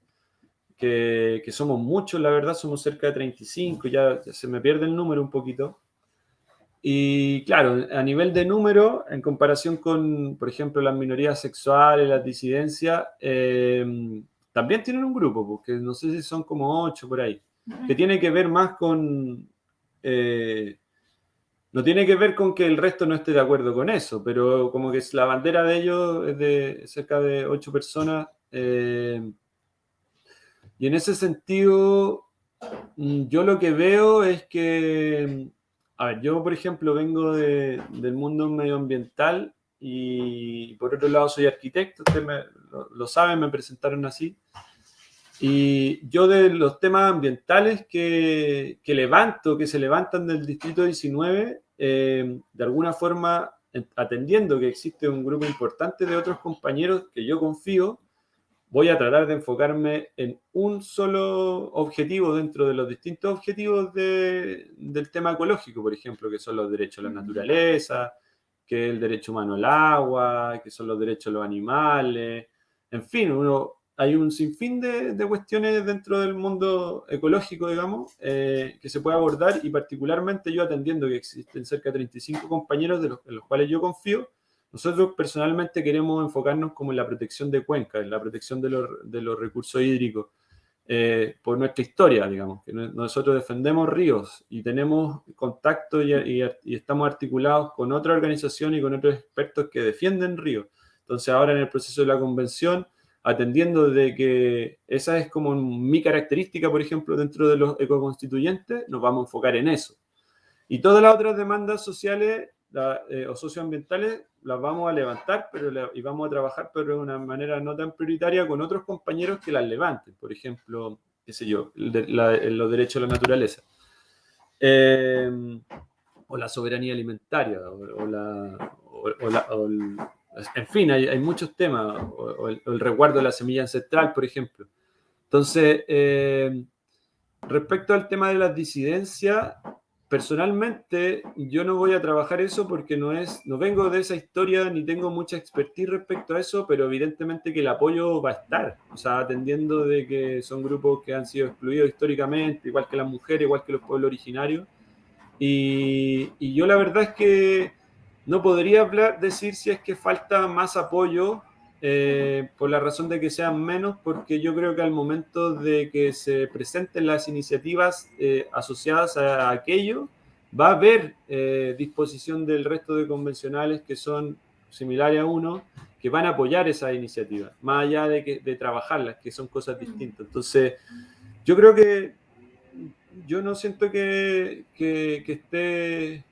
que somos muchos, la verdad, somos cerca de 35, ya se me pierde el número un poquito. Y claro, a nivel de número, en comparación con, por ejemplo, las minorías sexuales, las disidencias, también tienen un grupo, porque no sé si son como 8 por ahí, que tiene que ver más con... no tiene que ver con que el resto no esté de acuerdo con eso, pero como que la bandera de ellos es de cerca de 8 personas. Y en ese sentido, yo lo que veo es que... A ver, yo, por ejemplo, vengo del mundo medioambiental y por otro lado soy arquitecto, ustedes lo saben, me presentaron así. Y yo de los temas ambientales que se levantan del Distrito 19, de alguna forma, atendiendo que existe un grupo importante de otros compañeros que yo confío, voy a tratar de enfocarme en un solo objetivo dentro de los distintos objetivos del tema ecológico, por ejemplo, que son los derechos a la naturaleza, que es el derecho humano al agua, que son los derechos de los animales, en fin, hay un sinfín de cuestiones dentro del mundo ecológico, digamos, que se puede abordar, y particularmente yo, atendiendo que existen cerca de 35 compañeros en los cuales yo confío. Nosotros personalmente queremos enfocarnos como en la protección de cuencas, en la protección de los recursos hídricos, por nuestra historia, digamos, que nosotros defendemos ríos y tenemos contacto y estamos articulados con otra organización y con otros expertos que defienden ríos. Entonces ahora, en el proceso de la convención, atendiendo de que esa es como mi característica, por ejemplo, dentro de los ecoconstituyentes, nos vamos a enfocar en eso. Y todas las otras demandas sociales o socioambientales las vamos a levantar, y vamos a trabajar, pero de una manera no tan prioritaria, con otros compañeros que las levanten. Por ejemplo, qué sé yo, los derechos a la naturaleza, o la soberanía alimentaria, en fin, hay muchos temas, o el resguardo de la semilla ancestral, por ejemplo. Entonces, respecto al tema de las disidencias, personalmente yo no voy a trabajar eso porque no vengo de esa historia ni tengo mucha expertise respecto a eso, pero evidentemente que el apoyo va a estar, o sea, atendiendo de que son grupos que han sido excluidos históricamente, igual que las mujeres, igual que los pueblos originarios, y yo la verdad es que no podría decir si es que falta más apoyo, por la razón de que sean menos, porque yo creo que al momento de que se presenten las iniciativas asociadas a aquello, va a haber disposición del resto de convencionales que son similares a uno, que van a apoyar esas iniciativas, más allá de trabajarlas, que son cosas distintas. Entonces, yo creo que yo no siento que esté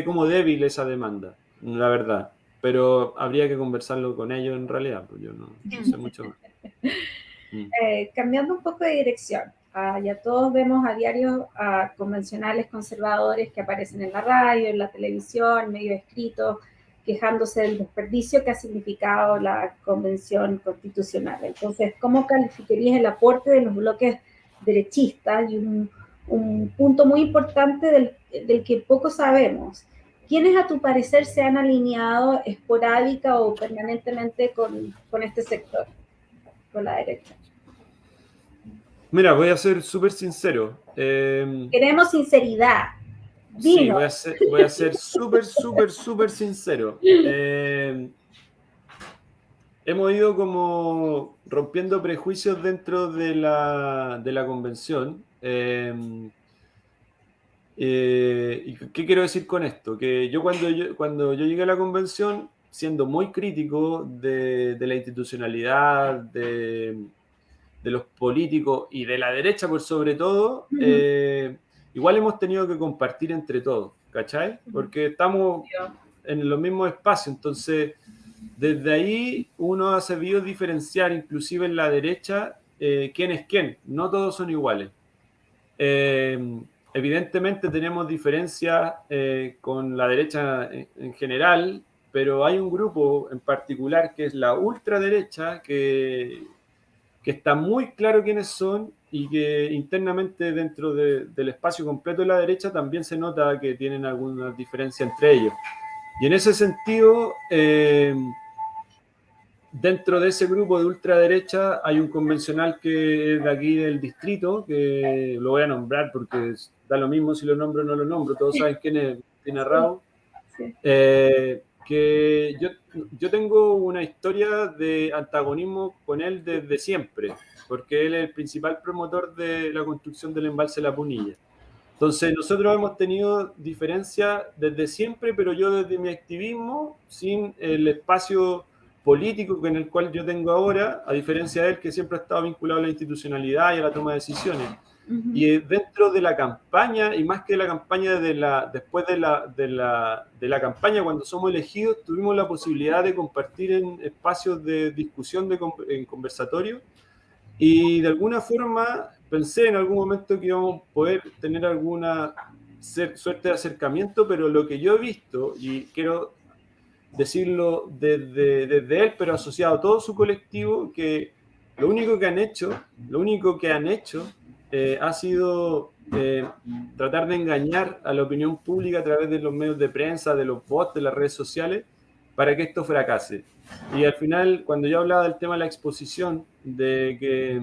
como débil esa demanda, la verdad. Pero habría que conversarlo con ellos en realidad, pues yo no sé mucho más. Cambiando un poco de dirección, ya todos vemos a diario a convencionales conservadores que aparecen en la radio, en la televisión, medios escritos, quejándose del desperdicio que ha significado la convención constitucional. Entonces, ¿cómo calificarías el aporte de los bloques derechistas? Y un punto muy importante del que poco sabemos. ¿Quiénes a tu parecer se han alineado esporádica o permanentemente con este sector, con la derecha? Mira, voy a ser súper sincero. Queremos sinceridad. Sí, Dinos. voy a ser súper sincero. Hemos ido como rompiendo prejuicios dentro de la convención. ¿Y qué quiero decir con esto? Que cuando yo llegué a la convención, siendo muy crítico de la institucionalidad, de los políticos y de la derecha por sobre todo, igual hemos tenido que compartir entre todos, ¿cachai? Porque estamos en los mismos espacios, entonces desde ahí uno ha sabido diferenciar inclusive en la derecha quién es quién, no todos son iguales. Evidentemente tenemos diferencias con la derecha en general, pero hay un grupo en particular que es la ultraderecha que está muy claro quiénes son y que internamente dentro del espacio completo de la derecha también se nota que tienen alguna diferencia entre ellos. Y en ese sentido, dentro de ese grupo de ultraderecha hay un convencional que es de aquí del distrito, que lo voy a nombrar porque da lo mismo si lo nombro o no lo nombro, todos saben quién es Martín Rao. Sí. Que yo tengo una historia de antagonismo con él desde siempre, porque él es el principal promotor de la construcción del embalse La Punilla. Entonces nosotros hemos tenido diferencias desde siempre, pero yo desde mi activismo, sin el espacio político en el cual yo tengo ahora, a diferencia de él que siempre ha estado vinculado a la institucionalidad y a la toma de decisiones. Y dentro de la campaña, y más que la campaña después de la campaña, cuando somos elegidos, tuvimos la posibilidad de compartir en espacios de discusión en conversatorio, y de alguna forma pensé en algún momento que íbamos a poder tener alguna suerte de acercamiento, pero lo que yo he visto, y quiero decirlo desde él, pero asociado a todo su colectivo, que lo único que han hecho ha sido tratar de engañar a la opinión pública a través de los medios de prensa, de los bots, de las redes sociales, para que esto fracase. Y al final, cuando yo hablaba del tema de la exposición, de que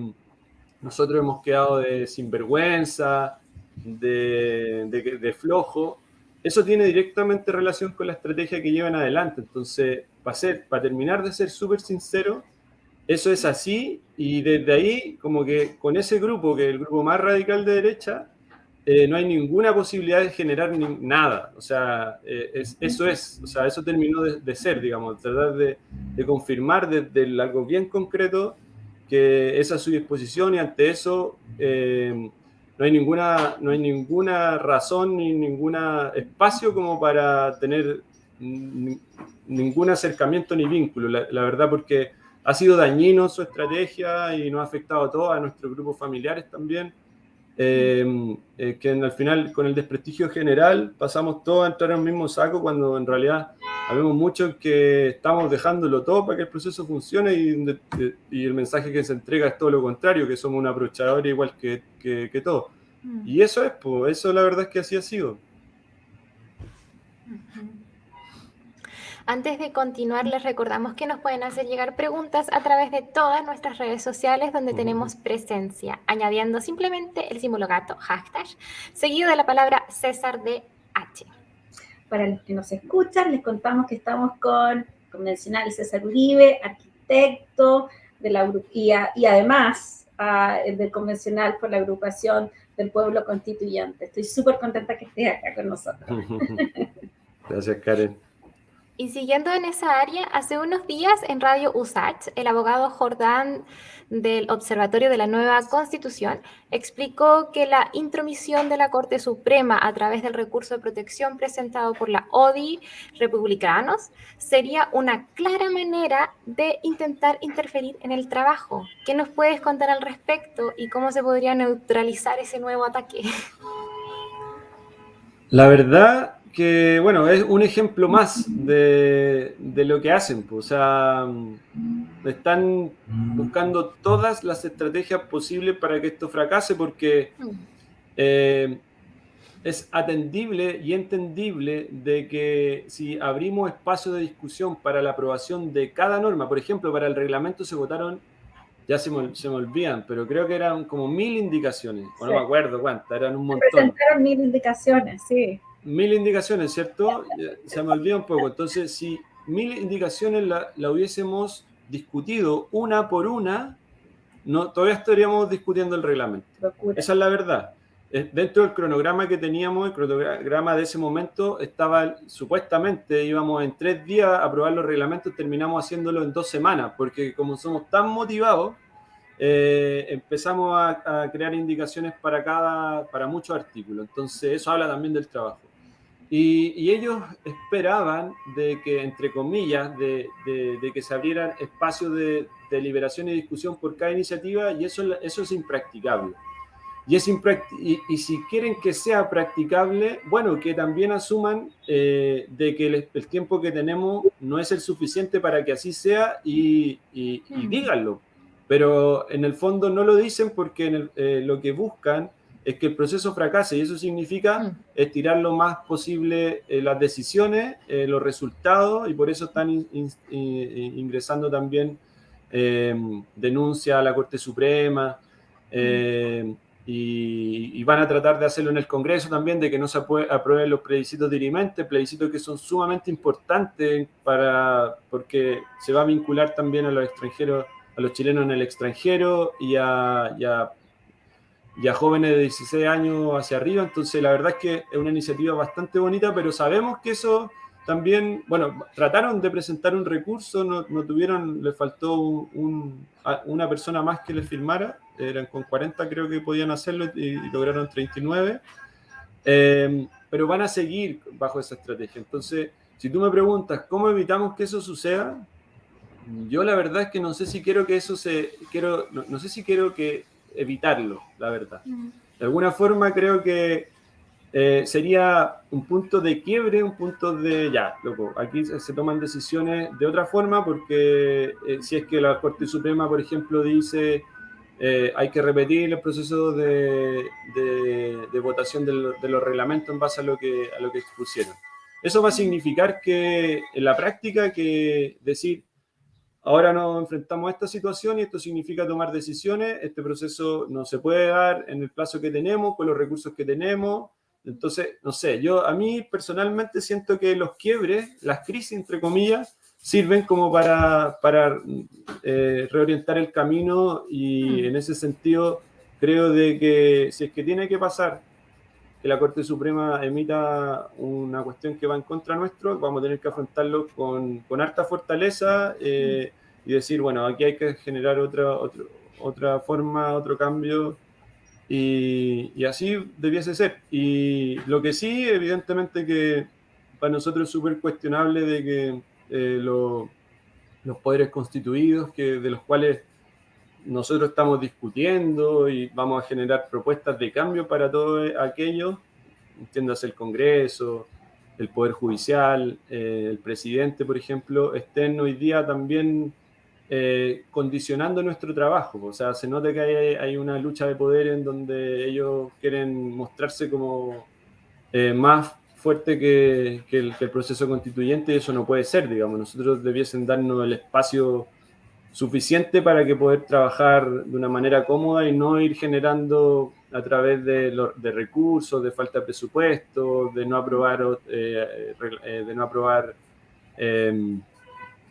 nosotros hemos quedado de sinvergüenza, de flojo, eso tiene directamente relación con la estrategia que llevan adelante. Entonces, para terminar de ser súper sincero, eso es así, y desde ahí, como que con ese grupo, que es el grupo más radical de derecha, no hay ninguna posibilidad de generar nada. O sea, eso terminó de ser, digamos, tratar de confirmar desde algo bien concreto que esa es su disposición, y ante eso no hay ninguna razón ni ningún espacio como para tener ningún acercamiento ni vínculo, la verdad, porque ha sido dañino su estrategia y nos ha afectado a todos, a nuestros grupos familiares también, que al final con el desprestigio general pasamos todos a entrar en el mismo saco, cuando en realidad habemos muchos que estamos dejándolo todo para que el proceso funcione, y el mensaje que se entrega es todo lo contrario, que somos una aprovechadora igual que todos. Y eso eso la verdad es que así ha sido. Antes de continuar, les recordamos que nos pueden hacer llegar preguntas a través de todas nuestras redes sociales donde tenemos presencia, añadiendo simplemente el símbolo gato, hashtag, seguido de la palabra César de H. Para los que nos escuchan, les contamos que estamos con convencional César Uribe, arquitecto y además del convencional por la agrupación del pueblo constituyente. Estoy súper contenta que estés acá con nosotros. Gracias, Karen. Y siguiendo en esa área, hace unos días en Radio USACH, el abogado Jordán del Observatorio de la Nueva Constitución explicó que la intromisión de la Corte Suprema a través del recurso de protección presentado por la ODI Republicanos sería una clara manera de intentar interferir en el trabajo. ¿Qué nos puedes contar al respecto y cómo se podría neutralizar ese nuevo ataque? La verdad que, bueno, es un ejemplo más de lo que hacen. Pues, o sea, están buscando todas las estrategias posibles para que esto fracase porque es atendible y entendible de que si abrimos espacio de discusión para la aprobación de cada norma, por ejemplo, para el reglamento se votaron, ya se me olvidan, pero creo que eran como 1000 indicaciones, o no me acuerdo cuántas, eran un montón. Presentaron 1000 indicaciones, sí. 1000 indicaciones, ¿cierto? Se me olvida un poco. Entonces, si 1000 indicaciones la hubiésemos discutido una por una, todavía estaríamos discutiendo el reglamento. Locura. Esa es la verdad. Dentro del cronograma que teníamos, el cronograma de ese momento, estaba supuestamente, íbamos en 3 días a aprobar los reglamentos, terminamos haciéndolo en 2 semanas, porque como somos tan motivados, empezamos a crear indicaciones para muchos artículos. Entonces, eso habla también del trabajo. Y ellos esperaban de que, entre comillas, de que se abrieran espacios de deliberación y discusión por cada iniciativa, y eso es impracticable. Y si quieren que sea practicable, bueno, que también asuman de que el tiempo que tenemos no es el suficiente para que así sea y díganlo. Pero en el fondo no lo dicen porque lo que buscan es que el proceso fracase, y eso significa estirar lo más posible las decisiones, los resultados, y por eso están ingresando también denuncia a la Corte Suprema, y van a tratar de hacerlo en el Congreso también, de que no se aprueben los plebiscitos dirimentes, plebiscitos que son sumamente importantes porque se va a vincular también a los extranjeros, a los chilenos en el extranjero y a jóvenes de 16 años hacia arriba. Entonces la verdad es que es una iniciativa bastante bonita, pero sabemos que eso también, bueno, trataron de presentar un recurso, no tuvieron, les faltó una persona más que les firmara, eran con 40 creo que podían hacerlo y lograron 39, pero van a seguir bajo esa estrategia. Entonces, si tú me preguntas cómo evitamos que eso suceda, yo la verdad es que no sé si quiero que eso no sé si quiero que evitarlo, la verdad. De alguna forma creo que sería un punto de quiebre, un punto de ya, loco, aquí se toman decisiones de otra forma porque si es que la Corte Suprema, por ejemplo, dice hay que repetir el proceso de votación de los reglamentos en base a lo que expusieron. Eso va a significar que en la práctica que decir ahora nos enfrentamos a esta situación y esto significa tomar decisiones, este proceso no se puede dar en el plazo que tenemos, con los recursos que tenemos. Entonces, no sé, a mí personalmente siento que los quiebres, las crisis, entre comillas, sirven como para reorientar el camino, y en ese sentido creo de que si es que tiene que pasar que la Corte Suprema emita una cuestión que va en contra nuestro, vamos a tener que afrontarlo con harta fortaleza y decir, bueno, aquí hay que generar otra forma, otro cambio, y así debiese ser. Y lo que sí, evidentemente que para nosotros es súper cuestionable de que los poderes constituidos, de los cuales nosotros estamos discutiendo y vamos a generar propuestas de cambio para todo aquello, entiéndase el Congreso, el Poder Judicial, el presidente, por ejemplo, estén hoy día también condicionando nuestro trabajo. O sea, se nota que hay una lucha de poder en donde ellos quieren mostrarse como más fuerte que el proceso constituyente, y eso no puede ser, digamos. Nosotros debiesen darnos el espacio suficiente para que poder trabajar de una manera cómoda y no ir generando a través de recursos, de falta de presupuesto, de no aprobar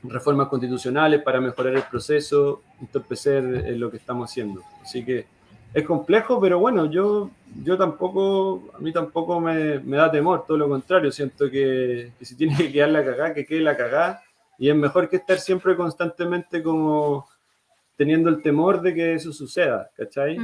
reformas constitucionales para mejorar el proceso, entorpecer lo que estamos haciendo. Así que es complejo, pero bueno, yo tampoco, a mí tampoco me da temor, todo lo contrario, siento que si tiene que quedar la cagada, que quede la cagada, y es mejor que estar siempre constantemente como teniendo el temor de que eso suceda, ¿cachai?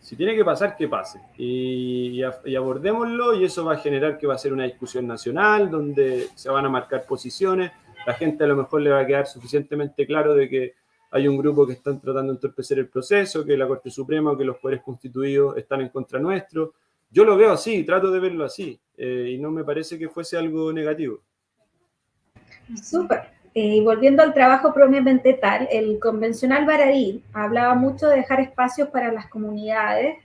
Si tiene que pasar, que pase, y abordémoslo, y eso va a generar que va a ser una discusión nacional, donde se van a marcar posiciones, la gente a lo mejor le va a quedar suficientemente claro de que hay un grupo que están tratando de entorpecer el proceso, que la Corte Suprema o que los poderes constituidos están en contra nuestro. Yo lo veo así, trato de verlo así, y no me parece que fuese algo negativo. Súper. Y volviendo al trabajo propiamente tal, el convencional Baradí hablaba mucho de dejar espacios para las comunidades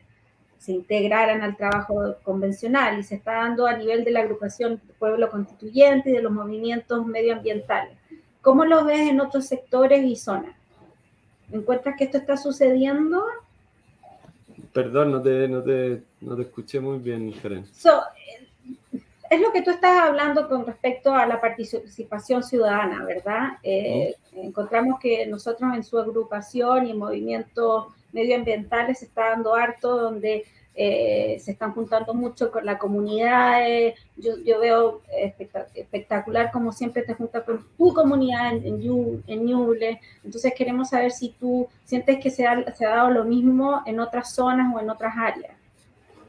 se integraran al trabajo convencional y se está dando a nivel de la agrupación Pueblo Constituyente y de los movimientos medioambientales. ¿Cómo lo ves en otros sectores y zonas? ¿Encuentras que esto está sucediendo? Perdón, no te escuché muy bien, Karen. Es lo que tú estás hablando con respecto a la participación ciudadana, ¿verdad? Encontramos que nosotros en su agrupación y en movimientos medioambientales se está dando harto donde se están juntando mucho con la comunidad. Yo veo espectacular como siempre te juntas con tu comunidad en Ñuble. Entonces queremos saber si tú sientes que se ha dado lo mismo en otras zonas o en otras áreas.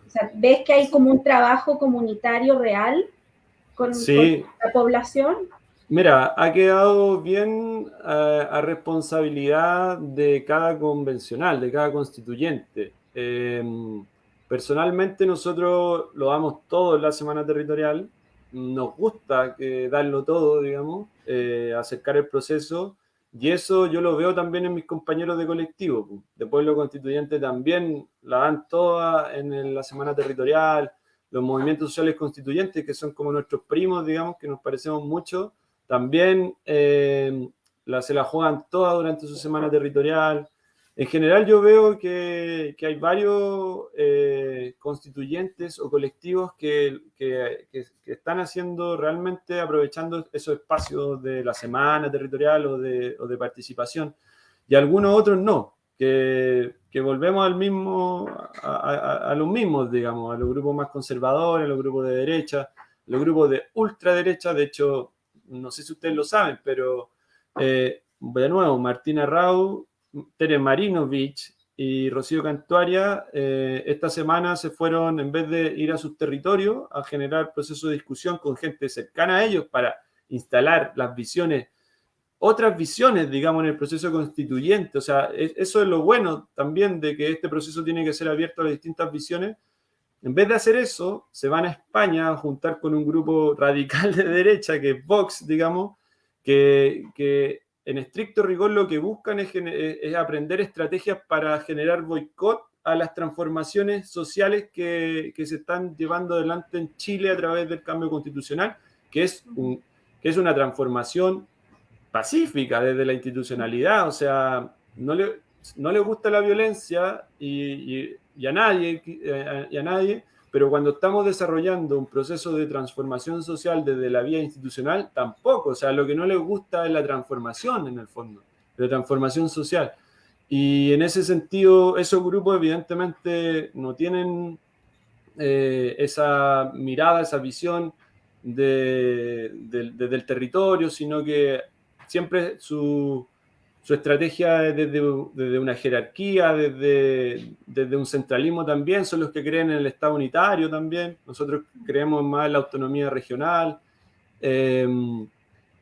O sea, ¿ves que hay como un trabajo comunitario real con la población? Mira, ha quedado bien a responsabilidad de cada convencional, de cada constituyente. Personalmente nosotros lo damos todo en la semana territorial, nos gusta darlo todo, digamos, acercar el proceso, y eso yo lo veo también en mis compañeros de colectivo, de Pueblo Constituyente también la dan toda en la semana territorial, los movimientos sociales constituyentes, que son como nuestros primos, digamos, que nos parecemos mucho, también se la juegan toda durante su semana territorial. En general yo veo que hay varios constituyentes o colectivos que están haciendo realmente, aprovechando esos espacios de la semana territorial o de participación, y algunos otros no, que volvemos a los mismos, digamos, a los grupos más conservadores, a los grupos de derecha, a los grupos de ultraderecha. De hecho, no sé si ustedes lo saben, pero de nuevo, Martina Rau, Tere Marinovich y Rocío Cantuaria esta semana se fueron, en vez de ir a sus territorios, a generar procesos de discusión con gente cercana a ellos para instalar las visiones, otras visiones, digamos, en el proceso constituyente. O sea, eso es lo bueno también de que este proceso tiene que ser abierto a las distintas visiones. En vez de hacer eso, se van a España a juntar con un grupo radical de derecha, que es Vox, digamos, que en estricto rigor lo que buscan es aprender estrategias para generar boicot a las transformaciones sociales que se están llevando adelante en Chile a través del cambio constitucional, que es una transformación pacífica desde la institucionalidad. O sea, no le gusta la violencia y a nadie, pero cuando estamos desarrollando un proceso de transformación social desde la vía institucional, tampoco. O sea, lo que no les gusta es la transformación, en el fondo, la transformación social. Y en ese sentido, esos grupos evidentemente no tienen esa mirada, esa visión del territorio, sino que siempre su estrategia es desde una jerarquía, desde un centralismo también. Son los que creen en el Estado unitario también. Nosotros creemos más en la autonomía regional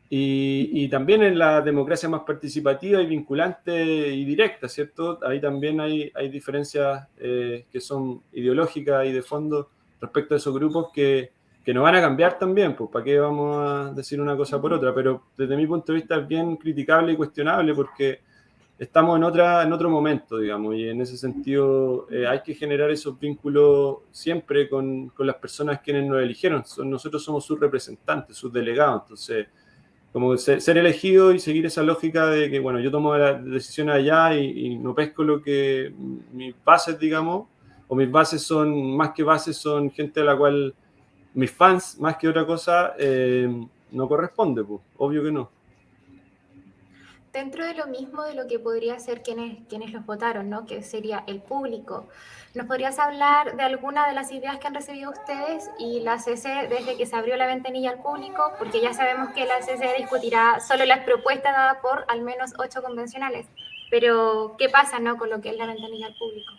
y también en la democracia más participativa y vinculante y directa, ¿cierto? Ahí también hay diferencias que son ideológicas y de fondo respecto a esos grupos que no van a cambiar también, pues para qué vamos a decir una cosa por otra, pero desde mi punto de vista es bien criticable y cuestionable porque estamos en otro momento, digamos, y en ese sentido hay que generar esos vínculos siempre con las personas quienes nos eligieron. Nosotros somos sus representantes, sus delegados. Entonces, como ser elegido y seguir esa lógica de que, bueno, yo tomo la decisión allá y no pesco lo que mis bases, digamos, o mis bases son, más que bases, son gente a la cual mis fans, más que otra cosa, no corresponde, pues, obvio que no. dentro de lo mismo de lo que podría ser quienes los votaron, ¿no? Que sería el público. ¿Nos podrías hablar de alguna de las ideas que han recibido ustedes y la CC desde que se abrió la ventanilla al público? Porque ya sabemos que la CC discutirá solo las propuestas dadas por al menos 8 convencionales. Pero, ¿qué pasa, no, con lo que es la ventanilla al público?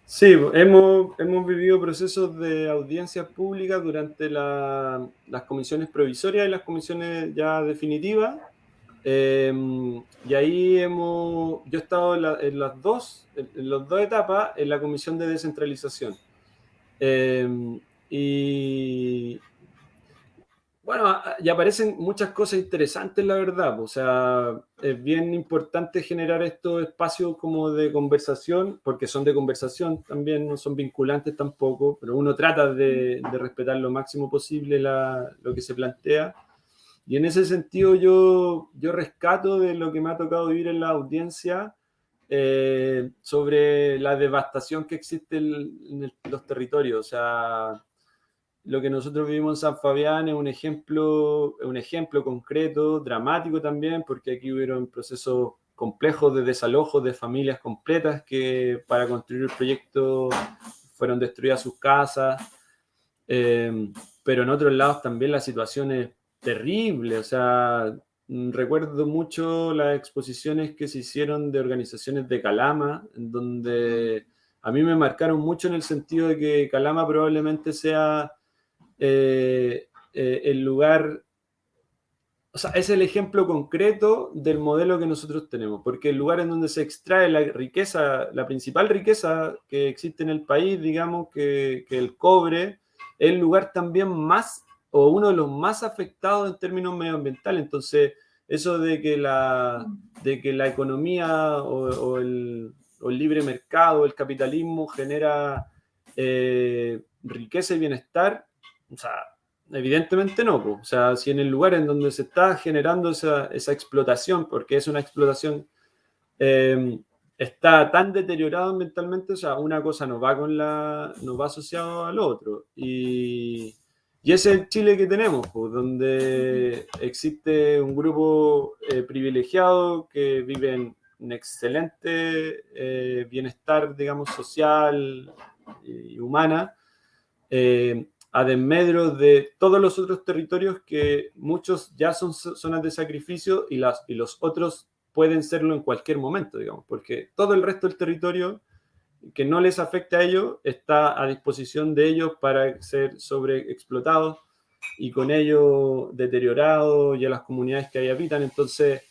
Sí, hemos vivido procesos de audiencias públicas durante las comisiones provisorias y las comisiones ya definitivas. Y ahí yo he estado en las dos etapas en la comisión de descentralización. Y bueno, y aparecen muchas cosas interesantes, la verdad. O sea, es bien importante generar estos espacios como de conversación, porque son de conversación también, no son vinculantes tampoco, pero uno trata de respetar lo máximo posible lo que se plantea. Y en ese sentido yo rescato de lo que me ha tocado vivir en la audiencia sobre la devastación que existe en los territorios. O sea, lo que nosotros vivimos en San Fabián es un ejemplo concreto, dramático también, porque aquí hubieron procesos complejos de desalojo de familias completas que para construir el proyecto fueron destruidas sus casas. Pero en otros lados también la situación es terrible. O sea, recuerdo mucho las exposiciones que se hicieron de organizaciones de Calama, en donde a mí me marcaron mucho en el sentido de que Calama probablemente sea el lugar, o sea, es el ejemplo concreto del modelo que nosotros tenemos, porque el lugar en donde se extrae la riqueza, la principal riqueza que existe en el país, digamos, que el cobre, es el lugar también más, o uno de los más afectados en términos medioambientales. Entonces, eso de que la economía o el libre mercado, el capitalismo genera riqueza y bienestar, o sea, evidentemente no, po. O sea, si en el lugar en donde se está generando esa explotación, porque es una explotación, está tan deteriorado ambientalmente, o sea, una cosa no va asociado al otro. Y ese es el Chile que tenemos, pues, donde existe un grupo privilegiado que vive en un excelente bienestar, digamos, social y humana, a desmedro de todos los otros territorios que muchos ya son zonas de sacrificio y los otros pueden serlo en cualquier momento, digamos, porque todo el resto del territorio que no les afecte a ellos está a disposición de ellos para ser sobreexplotados y con ello deteriorados y a las comunidades que ahí habitan. Entonces,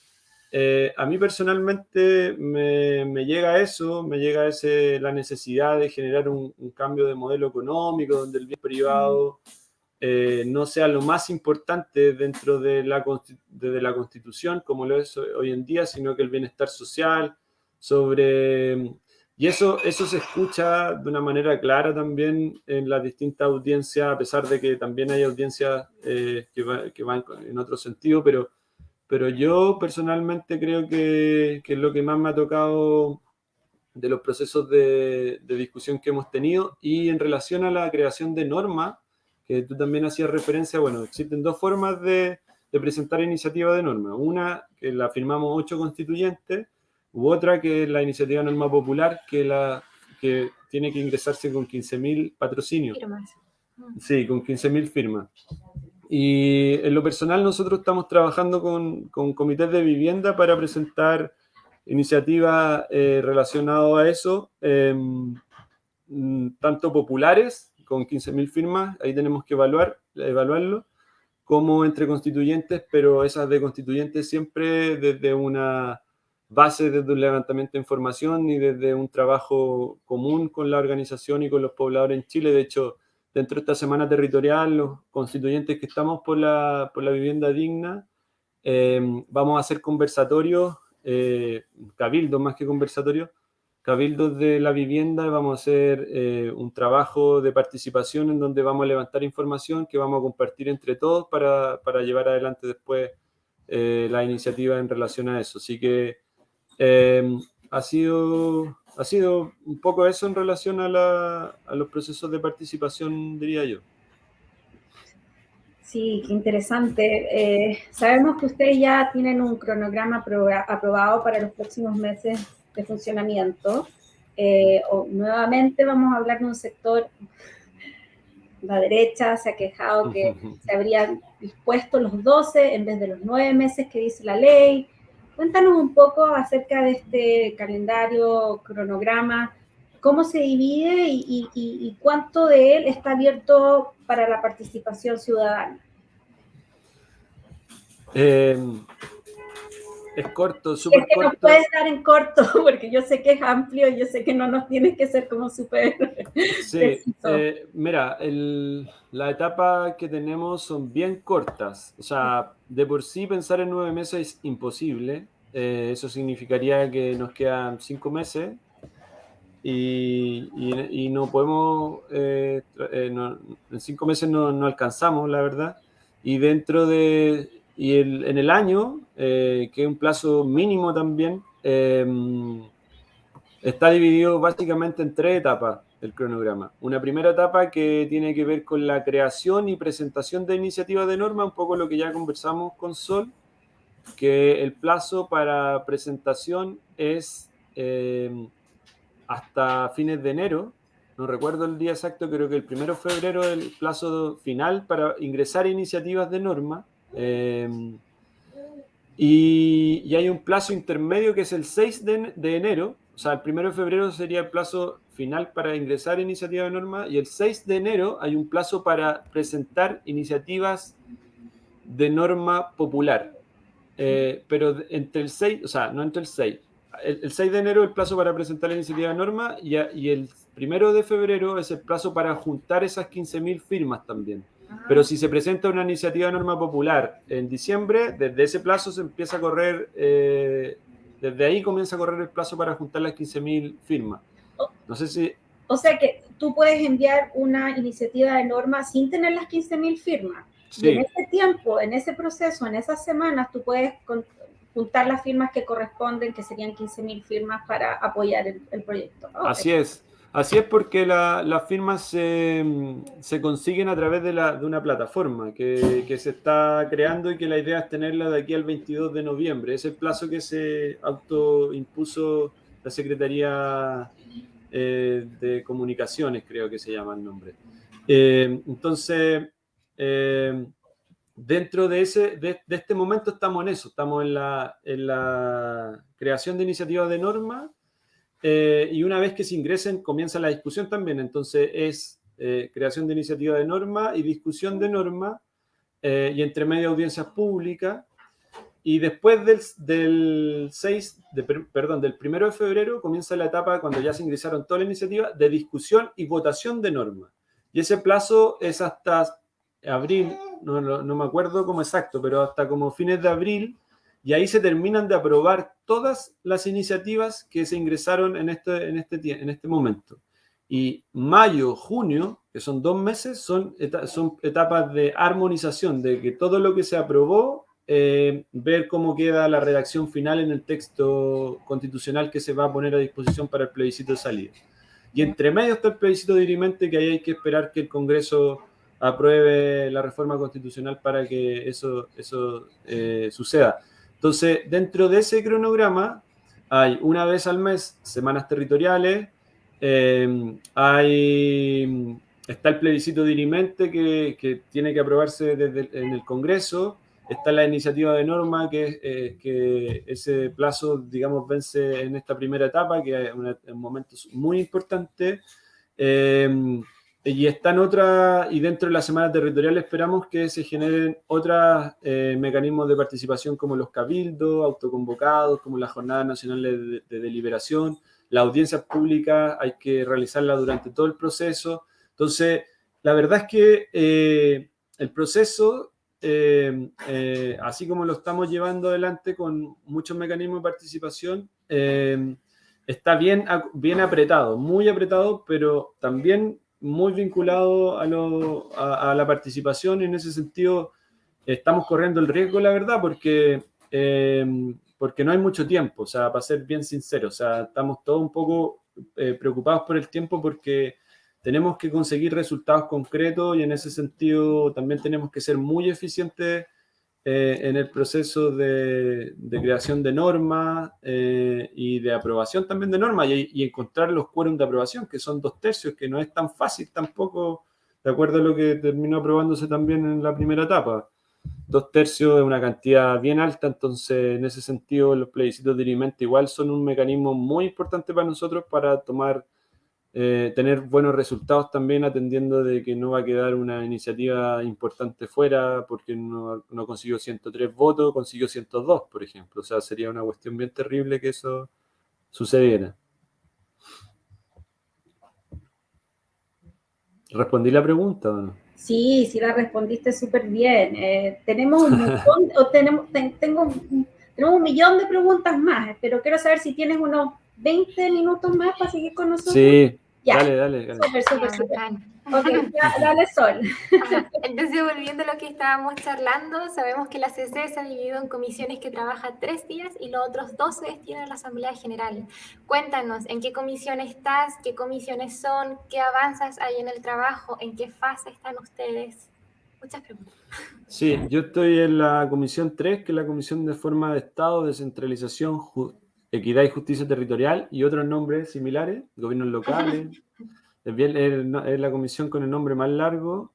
a mí personalmente me llega eso, la necesidad de generar un cambio de modelo económico donde el bien privado no sea lo más importante dentro de la Constitución, como lo es hoy en día, sino que el bienestar social, y eso se escucha de una manera clara también en las distintas audiencias, a pesar de que también hay audiencias que van en otro sentido, pero yo personalmente creo que es lo que más me ha tocado de los procesos de discusión que hemos tenido. Y en relación a la creación de normas, que tú también hacías referencia, bueno, existen dos formas de presentar iniciativa de norma. Una, que la firmamos 8 constituyentes, u otra, que es la iniciativa norma popular, que tiene que ingresarse con 15.000 patrocinios. Firmas. Sí, con 15.000 firmas. Y en lo personal nosotros estamos trabajando con comités de vivienda para presentar iniciativas relacionadas a eso, tanto populares, con 15.000 firmas, ahí tenemos que evaluarlo, como entre constituyentes, pero esas de constituyentes siempre desde una base, desde un levantamiento de información y desde un trabajo común con la organización y con los pobladores en Chile. De hecho, dentro de esta semana territorial, los constituyentes que estamos por la vivienda digna, vamos a hacer conversatorios, cabildos más que conversatorios, cabildos de la vivienda. Vamos a hacer un trabajo de participación en donde vamos a levantar información que vamos a compartir entre todos para llevar adelante después la iniciativa en relación a eso. Así que ha sido un poco eso en relación a los procesos de participación, diría yo. Sí, qué interesante. Sabemos que ustedes ya tienen un cronograma aprobado para los próximos meses de funcionamiento. Nuevamente vamos a hablar de un sector, la derecha se ha quejado que se habrían dispuesto los 12 en vez de los 9 meses que dice la ley. Cuéntanos un poco acerca de este calendario, cronograma, cómo se divide y cuánto de él está abierto para la participación ciudadana. Es corto, súper corto. Nos puedes dar en corto, porque yo sé que es amplio y yo sé que no nos tienes que ser como súper Sí, mira, la etapa que tenemos son bien cortas. O sea, de por sí pensar en 9 meses es imposible. Eso significaría que nos quedan 5 meses y no podemos, en 5 meses no alcanzamos, la verdad. Y en el año, que es un plazo mínimo también, está dividido básicamente en 3 etapas el cronograma. Una primera etapa que tiene que ver con la creación y presentación de iniciativas de norma, un poco lo que ya conversamos con Sol, que el plazo para presentación es hasta fines de enero. No recuerdo el día exacto, creo que el 1 de febrero es el plazo final para ingresar iniciativas de norma. Y hay un plazo intermedio que es el 6 de enero. O sea, el 1 de febrero sería el plazo final para ingresar iniciativa de norma y el 6 de enero hay un plazo para presentar iniciativas de norma popular. Pero entre el 6, o sea, no entre el 6. El 6 de enero es el plazo para presentar la iniciativa de norma y el 1 de febrero es el plazo para juntar esas 15.000 firmas también. Pero si se presenta una iniciativa de norma popular en diciembre, desde ese plazo se empieza a correr, desde ahí comienza a correr el plazo para juntar las 15.000 firmas. No sé si... O sea que tú puedes enviar una iniciativa de norma sin tener las 15.000 firmas. Sí. Y en ese tiempo, en ese proceso, en esas semanas, tú puedes juntar las firmas que corresponden, que serían 15.000 firmas para apoyar el proyecto. Okay. Así es porque las firmas se consiguen a través de una plataforma que se está creando y que la idea es tenerla de aquí al 22 de noviembre. Es el plazo que se autoimpuso la Secretaría de Comunicaciones, creo que se llama el nombre. Entonces, dentro de este momento estamos en eso, estamos en la creación de iniciativas de norma. Y una vez que se ingresen, comienza la discusión también. Entonces es creación de iniciativa de norma y discusión de norma y entre medio audiencias públicas. Y después del 1 de febrero comienza la etapa cuando ya se ingresaron todas las iniciativas de discusión y votación de norma. Y ese plazo es hasta abril, no me acuerdo como exacto, pero hasta como fines de abril. Y ahí se terminan de aprobar todas las iniciativas que se ingresaron en este momento. Y mayo, junio, que son 2 meses, son etapas de armonización, de que todo lo que se aprobó, ver cómo queda la redacción final en el texto constitucional que se va a poner a disposición para el plebiscito de salida. Y entre medio está el plebiscito dirimente, que ahí hay que esperar que el Congreso apruebe la reforma constitucional para que eso suceda. Entonces, dentro de ese cronograma hay una vez al mes semanas territoriales, está el plebiscito dirimente que tiene que aprobarse en el Congreso, está la iniciativa de norma que ese plazo, digamos, vence en esta primera etapa, que es un momento muy importante. Y están y dentro de la semana territorial esperamos que se generen otros mecanismos de participación como los cabildos, autoconvocados, como las jornadas nacionales de deliberación, las audiencias públicas hay que realizarlas durante todo el proceso. Entonces, la verdad es que el proceso, así como lo estamos llevando adelante con muchos mecanismos de participación, está bien apretado, muy apretado, pero también muy vinculado a la participación. Y en ese sentido estamos corriendo el riesgo, la verdad, porque no hay mucho tiempo, o sea, para ser bien sincero, o sea, estamos todos un poco preocupados por el tiempo porque tenemos que conseguir resultados concretos y en ese sentido también tenemos que ser muy eficientes en el proceso de creación de normas y de aprobación también de normas y encontrar los quórum de aprobación, que son 2/3, que no es tan fácil tampoco, de acuerdo a lo que terminó aprobándose también en la primera etapa. 2/3 es una cantidad bien alta, entonces en ese sentido los plebiscitos dirimente igual son un mecanismo muy importante para nosotros para tener buenos resultados también, atendiendo de que no va a quedar una iniciativa importante fuera porque no consiguió 103 votos, consiguió 102, por ejemplo. O sea, sería una cuestión bien terrible que eso sucediera. ¿Respondí la pregunta o no? Sí, sí la respondiste súper bien. Tenemos un montón, tenemos un millón de preguntas más, pero quiero saber si tienes unos 20 minutos más para seguir con nosotros. Sí, ya. Dale. Súper. Ok, dale, Sol. Entonces, volviendo a lo que estábamos charlando, sabemos que la CC se ha dividido en comisiones que trabajan 3 días y los otros 2 se destinan a la Asamblea General. Cuéntanos, ¿en qué comisión estás? ¿Qué comisiones son? ¿Qué avanzas hay en el trabajo? ¿En qué fase están ustedes? Muchas preguntas. Sí, yo estoy en la comisión 3, que es la Comisión de Forma de Estado, Descentralización, Equidad y Justicia Territorial, y otros nombres similares, gobiernos locales. Es la comisión con el nombre más largo.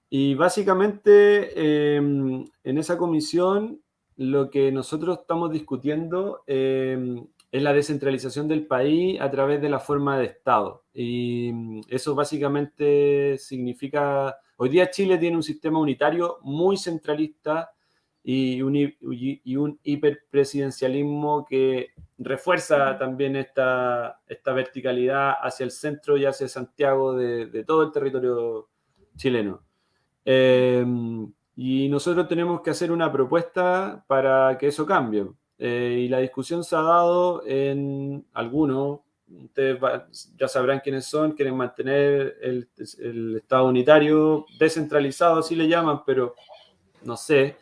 Y básicamente en esa comisión lo que nosotros estamos discutiendo es la descentralización del país a través de la forma de Estado. Y eso básicamente significa... Hoy día Chile tiene un sistema unitario muy centralista y un hiperpresidencialismo que refuerza también esta verticalidad hacia el centro y hacia Santiago de todo el territorio chileno. Y nosotros tenemos que hacer una propuesta para que eso cambie. Y la discusión se ha dado en algunos, ustedes ya sabrán quiénes son, quieren mantener el Estado unitario, descentralizado, así le llaman, pero no sé.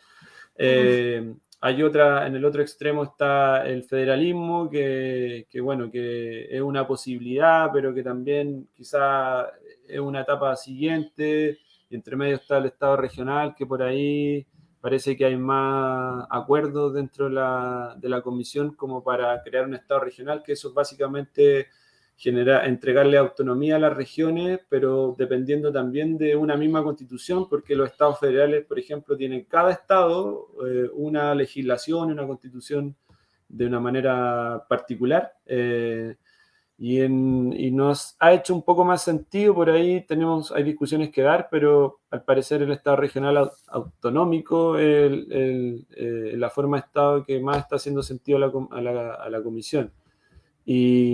Hay otra, en el otro extremo está el federalismo, que es una posibilidad, pero que también quizá es una etapa siguiente, y entre medio está el Estado regional, que por ahí parece que hay más acuerdos dentro de la comisión como para crear un Estado regional, que eso básicamente entregarle autonomía a las regiones, pero dependiendo también de una misma constitución, porque los estados federales, por ejemplo, tienen cada estado una legislación, una constitución de una manera particular, y nos ha hecho un poco más sentido. Por ahí hay discusiones que dar, pero al parecer el estado regional autonómico la forma de estado que más está haciendo sentido a la comisión. Y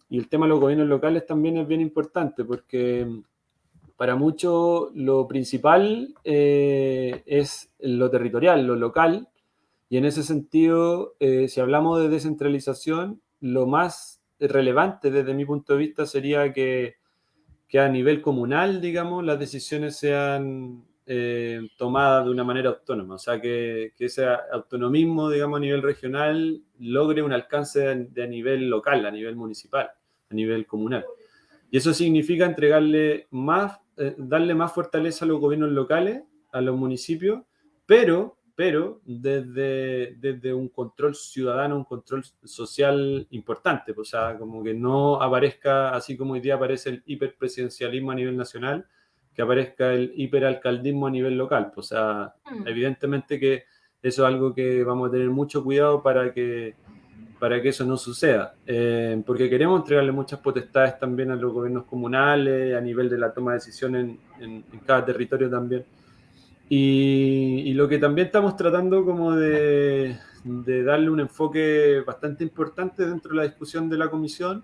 el tema de los gobiernos locales también es bien importante porque para muchos lo principal es lo territorial, lo local, y en ese sentido, si hablamos de descentralización, lo más relevante desde mi punto de vista sería que a nivel comunal, digamos, las decisiones sean tomadas de una manera autónoma, o sea, que ese autonomismo, digamos, a nivel regional logre un alcance a nivel local, a nivel municipal, a nivel comunal. Y eso significa darle más fortaleza a los gobiernos locales, a los municipios, pero desde un control ciudadano, un control social importante, o sea, como que no aparezca, así como hoy día aparece el hiperpresidencialismo a nivel nacional, que aparezca el hiperalcaldismo a nivel local. O sea, evidentemente que eso es algo que vamos a tener mucho cuidado para que eso no suceda, porque queremos entregarle muchas potestades también a los gobiernos comunales, a nivel de la toma de decisiones en cada territorio también. Y lo que también estamos tratando como de darle un enfoque bastante importante dentro de la discusión de la comisión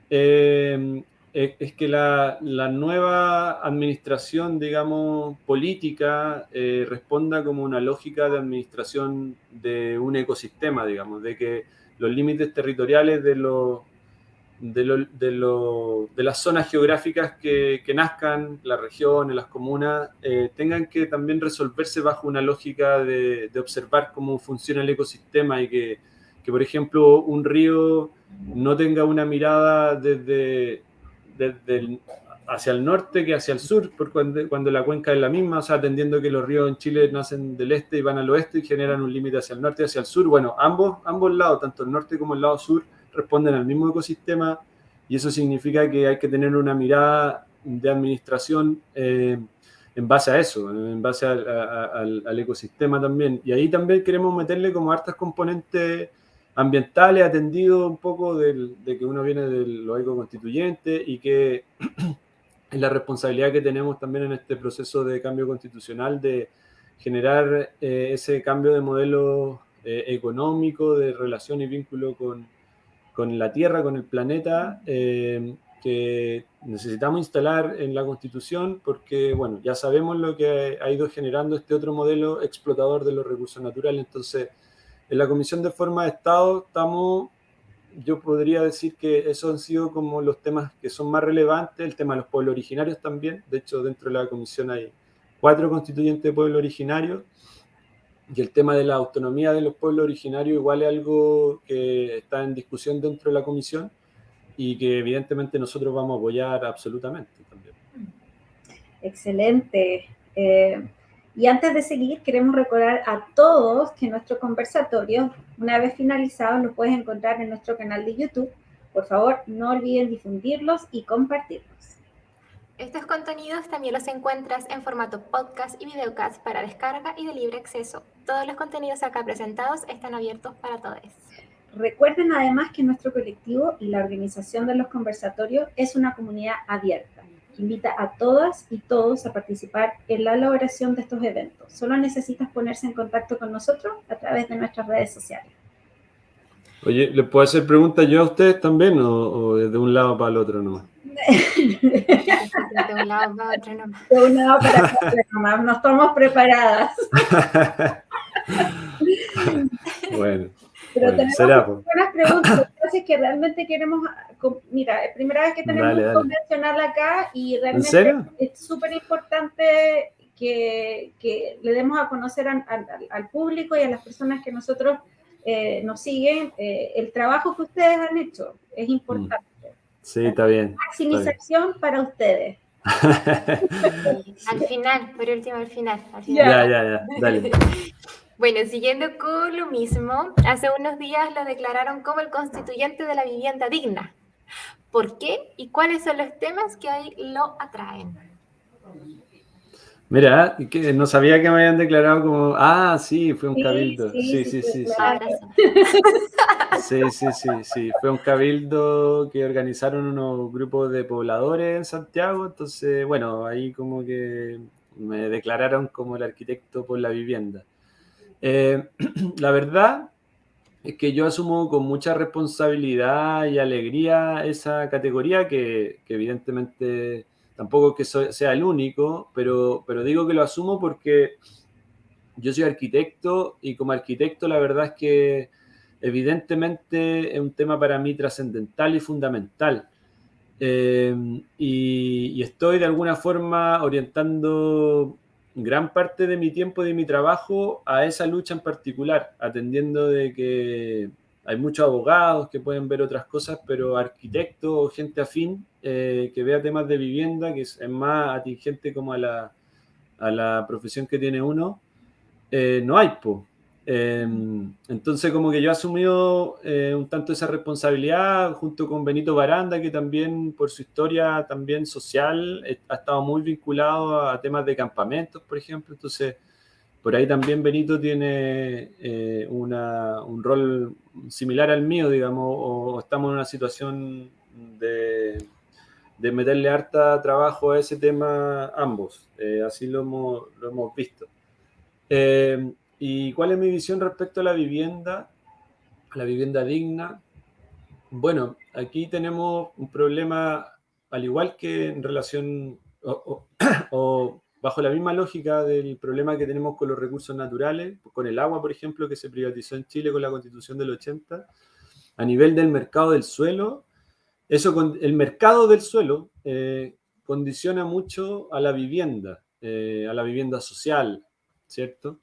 es que la nueva administración, digamos, política responda como una lógica de administración de un ecosistema, digamos, de que los límites territoriales de las zonas geográficas que nazcan, las regiones, las comunas, tengan que también resolverse bajo una lógica de observar cómo funciona el ecosistema y que, por ejemplo, un río no tenga una mirada desde hacia el norte que hacia el sur, cuando la cuenca es la misma, o sea, atendiendo que los ríos en Chile nacen del este y van al oeste y generan un límite hacia el norte y hacia el sur. Bueno, ambos lados, tanto el norte como el lado sur, responden al mismo ecosistema, y eso significa que hay que tener una mirada de administración en base a eso, en base al ecosistema también. Y ahí también queremos meterle como hartas componentes ambientales, atendido un poco de que uno viene de los ecoconstituyentes y que es la responsabilidad que tenemos también en este proceso de cambio constitucional de generar ese cambio de modelo económico, de relación y vínculo con la Tierra, con el planeta, que necesitamos instalar en la Constitución porque, bueno, ya sabemos lo que ha ido generando este otro modelo explotador de los recursos naturales. Entonces, en la Comisión de Forma de Estado yo podría decir que esos han sido como los temas que son más relevantes, el tema de los pueblos originarios también. De hecho, dentro de la comisión hay 4 constituyentes de pueblos originarios, y el tema de la autonomía de los pueblos originarios igual es algo que está en discusión dentro de la comisión y que evidentemente nosotros vamos a apoyar absolutamente también. Excelente. Y antes de seguir, queremos recordar a todos que nuestro conversatorio, una vez finalizado, lo puedes encontrar en nuestro canal de YouTube. Por favor, no olviden difundirlos y compartirlos. Estos contenidos también los encuentras en formato podcast y videocast para descarga y de libre acceso. Todos los contenidos acá presentados están abiertos para todos. Recuerden además que nuestro colectivo y la organización de los conversatorios es una comunidad abierta que invita a todas y todos a participar en la elaboración de estos eventos. Solo necesitas ponerse en contacto con nosotros a través de nuestras redes sociales. Oye, ¿les puedo hacer preguntas yo a ustedes también o de un lado para el otro no? De un lado para otro nomás. De un lado para otro nomás. No estamos preparadas. Bueno. Pero bueno, tenemos buenas preguntas, así que realmente queremos, mira, es primera vez que tenemos que convencionarla acá y realmente es súper importante que le demos a conocer al público y a las personas que nosotros nos siguen el trabajo que ustedes han hecho, es importante. Sí, está bien. Maximización para ustedes. Al final, por último, al final. Ya, dale. Bueno, siguiendo con lo mismo, hace unos días lo declararon como el constituyente de la vivienda digna. ¿Por qué y cuáles son los temas que ahí lo atraen? Mira, que no sabía que me habían declarado como... Ah, sí, fue un cabildo. Sí. Claro. Sí. Fue un cabildo que organizaron unos grupos de pobladores en Santiago. Entonces, bueno, ahí como que me declararon como el arquitecto por la vivienda. La verdad es que yo asumo con mucha responsabilidad y alegría esa categoría que evidentemente tampoco que sea el único, pero digo que lo asumo porque yo soy arquitecto y como arquitecto la verdad es que evidentemente es un tema para mí trascendental y fundamental. Y estoy de alguna forma orientando gran parte de mi tiempo y de mi trabajo a esa lucha en particular, atendiendo de que hay muchos abogados que pueden ver otras cosas, pero arquitectos o gente afín que vea temas de vivienda, que es más atingente como a la profesión que tiene uno, no hay, po. Entonces como que yo he asumido un tanto esa responsabilidad junto con Benito Baranda, que también por su historia también social ha estado muy vinculado a temas de campamentos, por ejemplo. Entonces por ahí también Benito tiene un rol similar al mío, digamos, o estamos en una situación de meterle harta trabajo a ese tema ambos. Así lo hemos visto. ¿Y cuál es mi visión respecto a la vivienda digna? Bueno, aquí tenemos un problema, al igual que en relación o bajo la misma lógica del problema que tenemos con los recursos naturales, con el agua, por ejemplo, que se privatizó en Chile con la Constitución del 80, a nivel del mercado del suelo, el mercado del suelo condiciona mucho a la vivienda social, ¿cierto?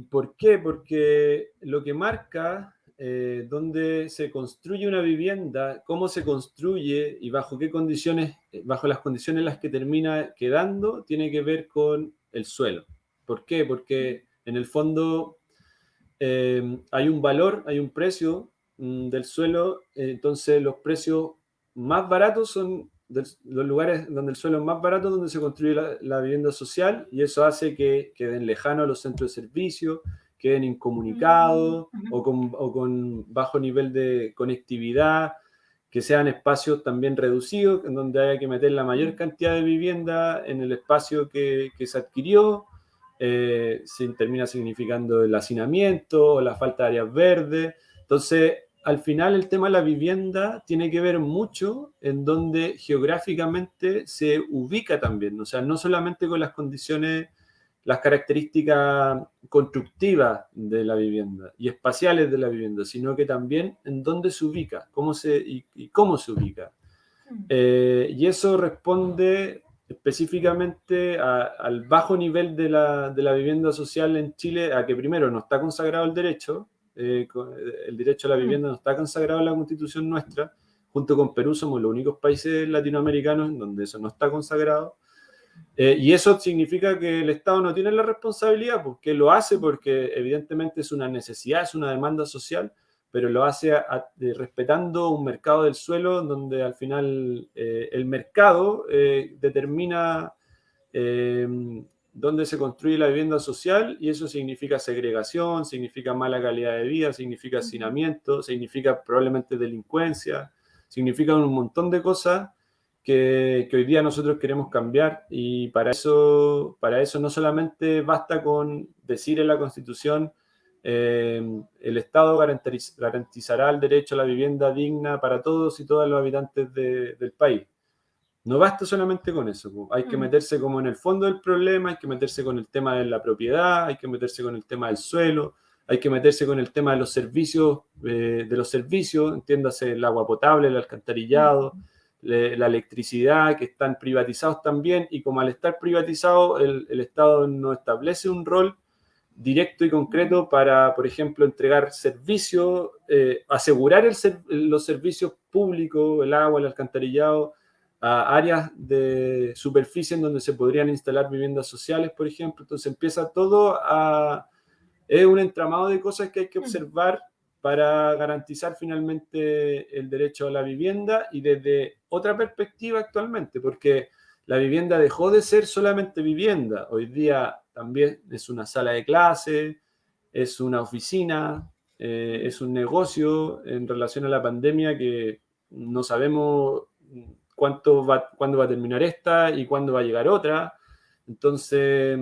¿Por qué? Porque lo que marca donde se construye una vivienda, cómo se construye y bajo qué condiciones, bajo las condiciones en las que termina quedando, tiene que ver con el suelo. ¿Por qué? Porque en el fondo hay un valor, hay un precio del suelo, entonces los precios más baratos son los lugares donde el suelo es más barato, donde se construye la vivienda social, y eso hace que queden lejanos a los centros de servicio, queden incomunicados o con bajo nivel de conectividad, que sean espacios también reducidos, en donde haya que meter la mayor cantidad de vivienda en el espacio que se adquirió. Se termina significando el hacinamiento o la falta de áreas verdes. Entonces, al final el tema de la vivienda tiene que ver mucho en donde geográficamente se ubica también, o sea, no solamente con las condiciones, las características constructivas de la vivienda y espaciales de la vivienda, sino que también en dónde se ubica, cómo se ubica. Y eso responde específicamente al bajo nivel de la vivienda social en Chile, a que primero no está consagrado el derecho a la vivienda no está consagrado en la Constitución nuestra. Junto con Perú somos los únicos países latinoamericanos en donde eso no está consagrado. Y eso significa que el Estado no tiene la responsabilidad, porque lo hace porque evidentemente es una necesidad, es una demanda social, pero lo hace respetando un mercado del suelo donde al final el mercado determina dónde se construye la vivienda social, y eso significa segregación, significa mala calidad de vida, significa hacinamiento, significa probablemente delincuencia, significa un montón de cosas que hoy día nosotros queremos cambiar, y para eso no solamente basta con decir en la Constitución el Estado garantizará el derecho a la vivienda digna para todos y todas los habitantes del país. No basta solamente con eso, hay que meterse como en el fondo del problema, hay que meterse con el tema de la propiedad, hay que meterse con el tema del suelo, hay que meterse con el tema de los servicios, entiéndase el agua potable, el alcantarillado, la electricidad, que están privatizados también, y como al estar privatizados el Estado no establece un rol directo y concreto para, por ejemplo, entregar servicios, asegurar los servicios públicos, el agua, el alcantarillado, a áreas de superficie en donde se podrían instalar viviendas sociales, por ejemplo. Entonces empieza todo es un entramado de cosas que hay que observar para garantizar finalmente el derecho a la vivienda, y desde otra perspectiva actualmente, porque la vivienda dejó de ser solamente vivienda. Hoy día también es una sala de clase, es una oficina, es un negocio en relación a la pandemia que no sabemos cuándo va a terminar esta y cuándo va a llegar otra. Entonces,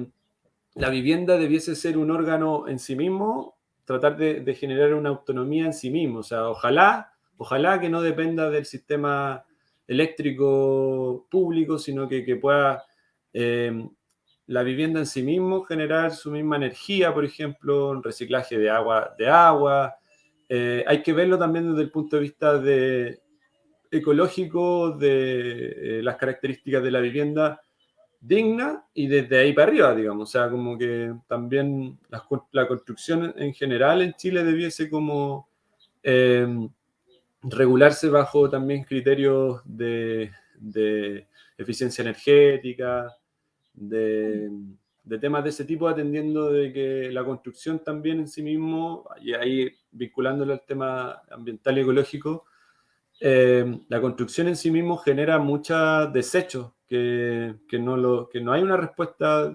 la vivienda debiese ser un órgano en sí mismo, tratar de generar una autonomía en sí mismo. O sea, ojalá que no dependa del sistema eléctrico público, sino que pueda la vivienda en sí mismo generar su misma energía, por ejemplo, un reciclaje de agua. Hay que verlo también desde el punto de vista ecológico, de las características de la vivienda digna, y desde ahí para arriba, digamos. O sea, como que también la construcción en general en Chile debiese como regularse bajo también criterios de eficiencia energética, de temas de ese tipo, atendiendo de que la construcción también en sí mismo, y ahí vinculándolo al tema ambiental y ecológico, la construcción en sí mismo genera muchos desechos que no hay una respuesta,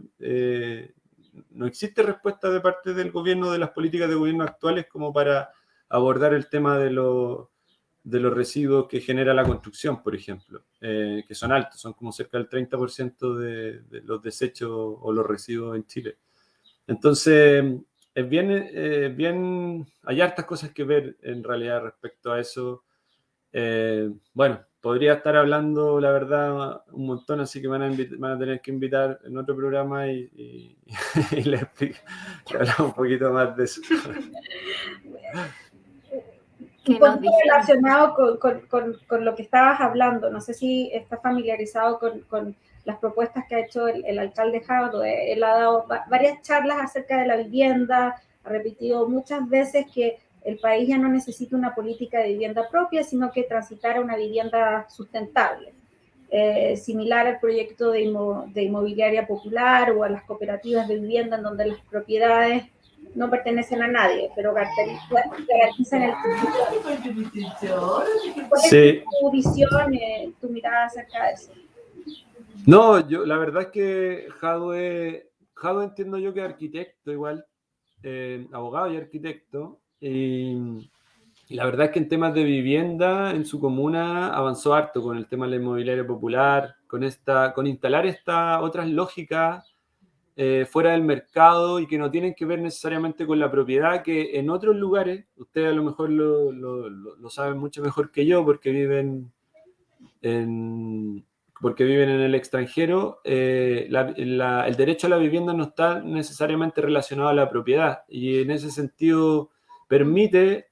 no existe respuesta de parte del gobierno, de las políticas de gobierno actuales, como para abordar el tema de los residuos que genera la construcción, por ejemplo, que son altos, son como cerca del 30% de los desechos o los residuos en Chile. Entonces, hay hartas cosas que ver en realidad respecto a eso. Bueno, podría estar hablando, la verdad, un montón, así que van a tener que invitar en otro programa y le hablamos un poquito más de eso. Un poquito relacionado con lo que estabas hablando, no sé si estás familiarizado con las propuestas que ha hecho el alcalde Jadwe. Él ha dado varias charlas acerca de la vivienda, ha repetido muchas veces que El país ya no necesita una política de vivienda propia, sino que transitar a una vivienda sustentable, similar al proyecto de inmobiliaria popular o a las cooperativas de vivienda en donde las propiedades no pertenecen a nadie, pero garantizan el futuro. ¿Cuál es tu visión, tu mirada acerca de eso? No, la verdad es que Jadwe entiendo yo que es arquitecto igual, abogado y arquitecto, y la verdad es que en temas de vivienda en su comuna avanzó harto con el tema de la inmobiliaria popular, con instalar estas otras lógicas fuera del mercado y que no tienen que ver necesariamente con la propiedad, que en otros lugares, ustedes a lo mejor lo saben mucho mejor que yo porque viven en el extranjero, el derecho a la vivienda no está necesariamente relacionado a la propiedad y en ese sentido permite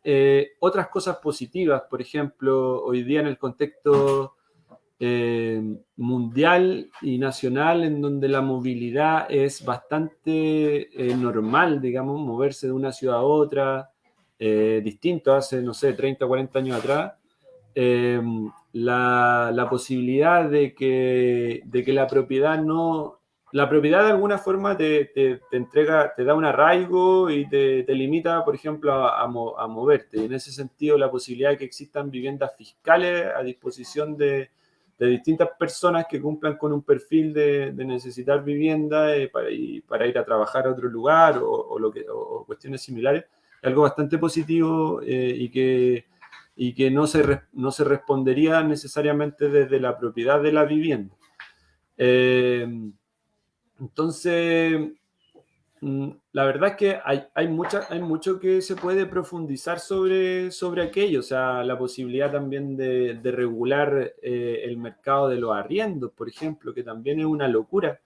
otras cosas positivas. Por ejemplo, hoy día en el contexto mundial y nacional, en donde la movilidad es bastante normal, digamos, moverse de una ciudad a otra, distinto hace, no sé, 30 o 40 años atrás, la posibilidad de que la propiedad no... La propiedad de alguna forma te entrega, te da un arraigo y te limita, por ejemplo, a moverte. Y en ese sentido, la posibilidad de que existan viviendas fiscales a disposición de distintas personas que cumplan con un perfil de necesitar vivienda para ir a trabajar a otro lugar o cuestiones similares, es algo bastante positivo y que no se respondería necesariamente desde la propiedad de la vivienda. Entonces, la verdad es que hay mucho que se puede profundizar sobre aquello, o sea, la posibilidad también de regular el mercado de los arriendos, por ejemplo, que también es una locura,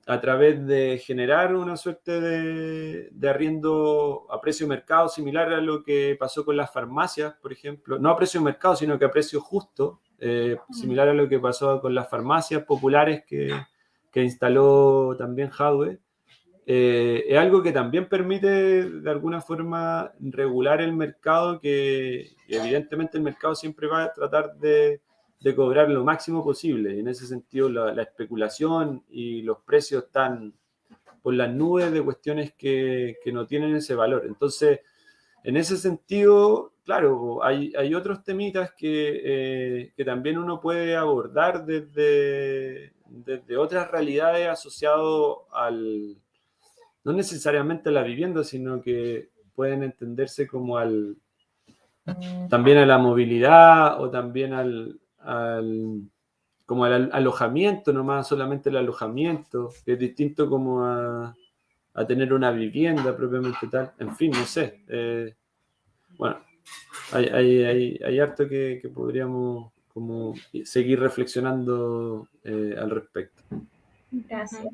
a través de generar una suerte de arriendo a precio mercado similar a lo que pasó con las farmacias, por ejemplo, no a precio mercado, sino que a precio justo, similar a lo que pasó con las farmacias populares que instaló también Jadwe. Es algo que también permite de alguna forma regular el mercado, que evidentemente el mercado siempre va a tratar de cobrar lo máximo posible. Y en ese sentido la especulación y los precios están por las nubes de cuestiones que no tienen ese valor. Entonces, en ese sentido, claro, hay otros temitas que también uno puede abordar desde otras realidades asociadas no necesariamente a la vivienda, sino que pueden entenderse como también a la movilidad o también como al alojamiento, nomás solamente el alojamiento, que es distinto como a tener una vivienda propiamente tal. En fin, no sé. Bueno, hay harto que podríamos como seguir reflexionando al respecto. Gracias.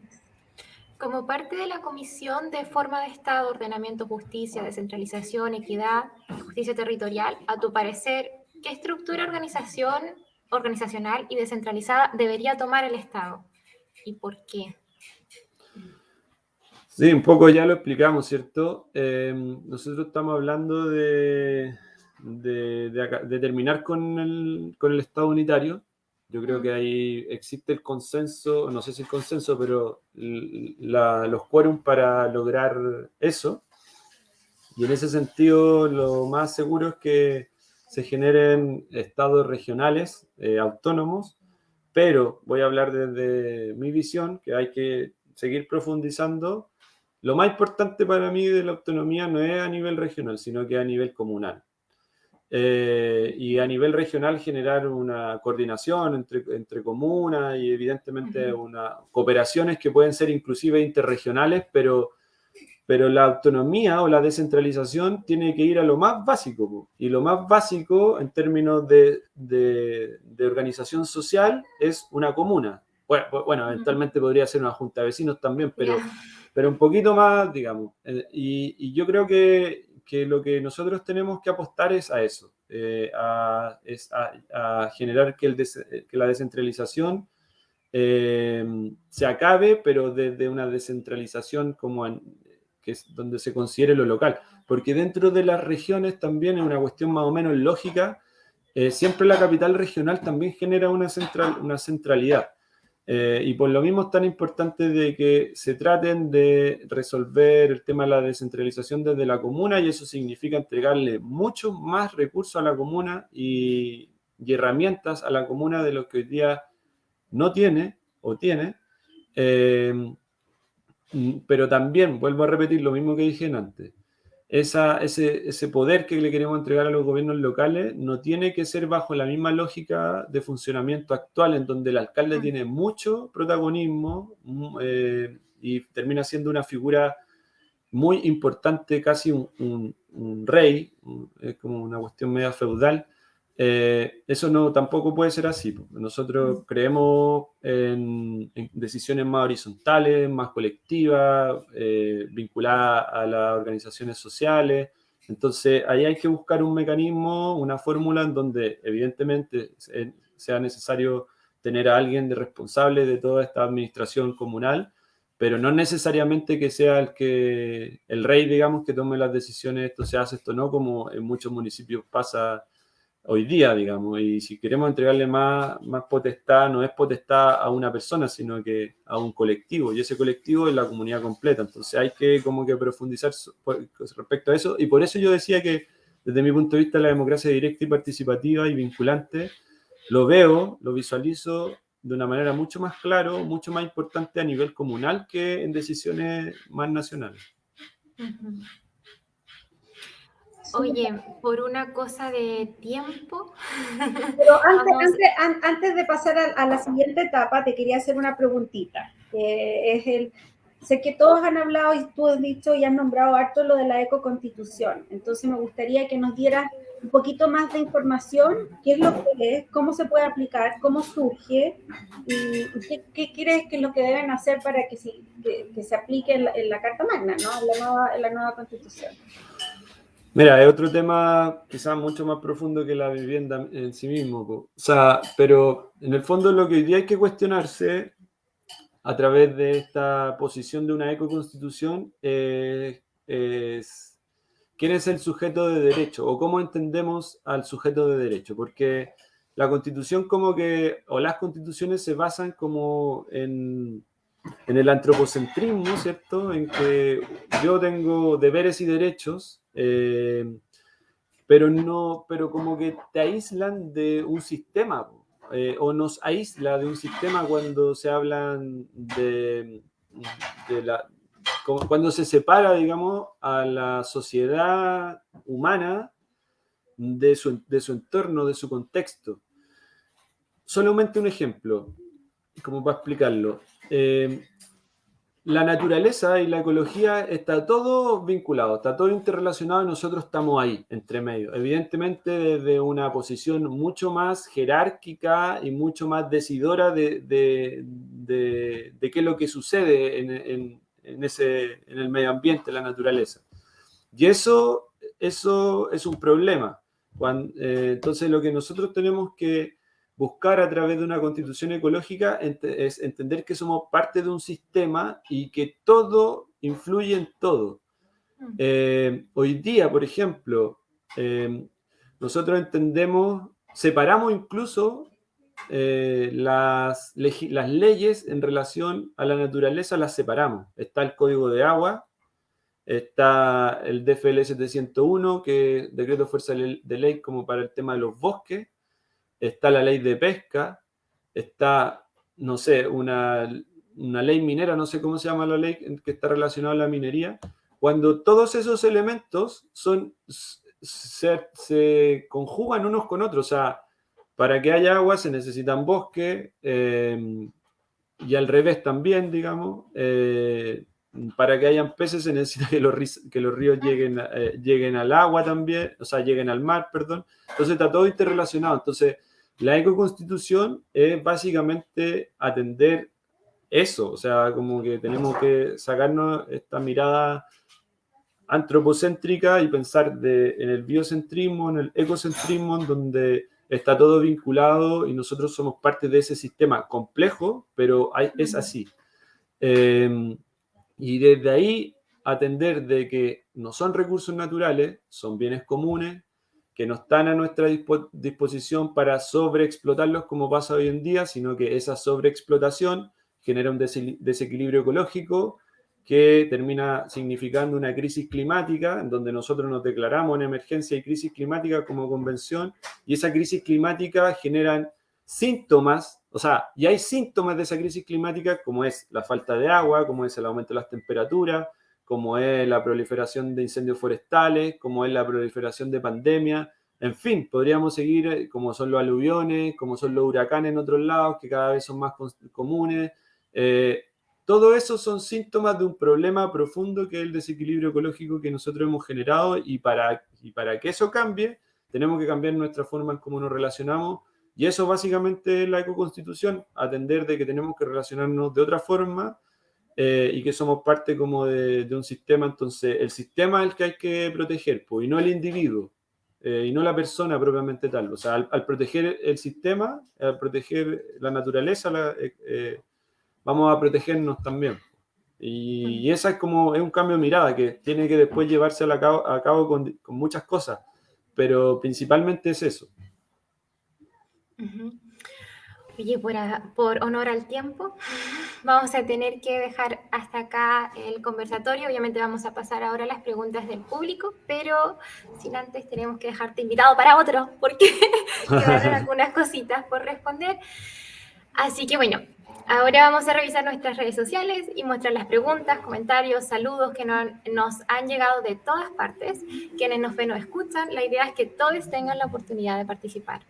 Como parte de la Comisión de Forma de Estado, Ordenamiento, Justicia, Descentralización, Equidad y Justicia Territorial, a tu parecer, ¿qué estructura organizacional y descentralizada debería tomar el Estado? ¿Y por qué? Sí, un poco ya lo explicamos, ¿cierto? Nosotros estamos hablando de terminar con el Estado unitario. Yo creo que ahí existe el consenso, no sé si el consenso, pero los quórum para lograr eso. Y en ese sentido, lo más seguro es que se generen estados regionales autónomos, pero voy a hablar desde mi visión, que hay que seguir profundizando. Lo más importante para mí de la autonomía no es a nivel regional, sino que a nivel comunal. Y a nivel regional generar una coordinación entre comunas y evidentemente cooperaciones que pueden ser inclusive interregionales, pero la autonomía o la descentralización tiene que ir a lo más básico. Y lo más básico en términos de organización social es una comuna. Bueno, eventualmente podría ser una junta de vecinos también, pero un poquito más, digamos. Y yo creo que lo que nosotros tenemos que apostar es a eso, a generar que la descentralización se acabe, pero desde una descentralización como que es donde se considere lo local. Porque dentro de las regiones también es una cuestión más o menos lógica. Siempre la capital regional también genera una centralidad. Y por lo mismo es tan importante de que se traten de resolver el tema de la descentralización desde la comuna, y eso significa entregarle mucho más recursos a la comuna y herramientas a la comuna de lo que hoy día no tiene o tiene. Pero también, vuelvo a repetir lo mismo que dije antes, ese poder que le queremos entregar a los gobiernos locales no tiene que ser bajo la misma lógica de funcionamiento actual, en donde el alcalde tiene mucho protagonismo y termina siendo una figura muy importante, casi un rey, es como una cuestión media feudal. Eso no, tampoco puede ser así. Nosotros creemos en decisiones más horizontales, más colectivas, vinculadas a las organizaciones sociales. Entonces, ahí hay que buscar un mecanismo, una fórmula en donde evidentemente sea necesario tener a alguien de responsable de toda esta administración comunal, pero no necesariamente que sea el rey, digamos, que tome las decisiones, esto se hace, esto no, como en muchos municipios pasa hoy día, digamos. Y si queremos entregarle más potestad, no es potestad a una persona, sino que a un colectivo, y ese colectivo es la comunidad completa. Entonces hay que como que profundizar respecto a eso, y por eso yo decía que desde mi punto de vista la democracia directa y participativa y vinculante lo veo, lo visualizo de una manera mucho más claro, mucho más importante a nivel comunal que en decisiones más nacionales. Oye, por una cosa de tiempo... Pero antes de pasar a la siguiente etapa, te quería hacer una preguntita. Sé que todos han hablado y tú has dicho y has nombrado harto lo de la ecoconstitución. Entonces me gustaría que nos dieras un poquito más de información, qué es lo que es, cómo se puede aplicar, cómo surge y qué crees que es lo que deben hacer para que se aplique en la Carta Magna, ¿no? En la nueva constitución. Mira, es otro tema quizás mucho más profundo que la vivienda en sí mismo. O sea, pero en el fondo lo que hoy día hay que cuestionarse a través de esta posición de una ecoconstitución es quién es el sujeto de derecho o cómo entendemos al sujeto de derecho, porque la constitución o las constituciones se basan como en el antropocentrismo, ¿cierto? En que yo tengo deberes y derechos, pero como que te aíslan de un sistema, o nos aísla de un sistema cuando se hablan cuando se separa, digamos, a la sociedad humana de su entorno, de su contexto. Solamente un ejemplo, como para explicarlo. La naturaleza y la ecología está todo vinculado, está todo interrelacionado y nosotros estamos ahí, entre medio. Evidentemente desde una posición mucho más jerárquica y mucho más decidora de qué es lo que sucede en el medio ambiente, la naturaleza. Y eso es un problema. Entonces lo que nosotros tenemos que buscar a través de una constitución ecológica es entender que somos parte de un sistema y que todo influye en todo. Hoy día, por ejemplo, nosotros separamos incluso las leyes en relación a la naturaleza, las separamos. Está el Código de Agua, está el DFL 701, que es Decreto de Fuerza de Ley como para el tema de los bosques. Está la ley de pesca, está, no sé, una ley minera, no sé cómo se llama la ley que está relacionada a la minería. Cuando todos esos elementos se conjugan unos con otros, o sea, para que haya agua se necesitan bosques, y al revés también, digamos. Para que hayan peces se necesita que los ríos lleguen al agua también, o sea, lleguen al mar, perdón. Entonces está todo interrelacionado. Entonces, la ecoconstitución es básicamente atender eso, o sea, como que tenemos que sacarnos esta mirada antropocéntrica y pensar en el biocentrismo, en el ecocentrismo, en donde está todo vinculado y nosotros somos parte de ese sistema complejo, pero es así. Y desde ahí atender de que no son recursos naturales, son bienes comunes, que no están a nuestra disposición para sobreexplotarlos como pasa hoy en día, sino que esa sobreexplotación genera un desequilibrio ecológico que termina significando una crisis climática, en donde nosotros nos declaramos en emergencia y crisis climática como convención, y esa crisis climática genera síntomas, o sea, y hay síntomas de esa crisis climática, como es la falta de agua, como es el aumento de las temperaturas, como es la proliferación de incendios forestales, como es la proliferación de pandemias, en fin, podríamos seguir como son los aluviones, como son los huracanes en otros lados, que cada vez son más comunes. Todo eso son síntomas de un problema profundo que es el desequilibrio ecológico que nosotros hemos generado, y para que eso cambie, tenemos que cambiar nuestra forma en cómo nos relacionamos, y eso básicamente es la ecoconstitución, atender de que tenemos que relacionarnos de otra forma, y que somos parte como de un sistema. Entonces el sistema es el que hay que proteger, pues, y no el individuo, y no la persona propiamente tal. O sea, al proteger el sistema, al proteger la naturaleza, vamos a protegernos también. Y esa es como, es un cambio de mirada que tiene que después llevarse a cabo con muchas cosas, pero principalmente es eso. Uh-huh. Oye, por honor al tiempo, vamos a tener que dejar hasta acá el conversatorio. Obviamente vamos a pasar ahora a las preguntas del público, pero sin antes tenemos que dejarte invitado para otro, porque quedaron algunas cositas por responder. Así que bueno, ahora vamos a revisar nuestras redes sociales y mostrar las preguntas, comentarios, saludos que nos han llegado de todas partes. Quienes nos ven o escuchan, la idea es que todos tengan la oportunidad de participar.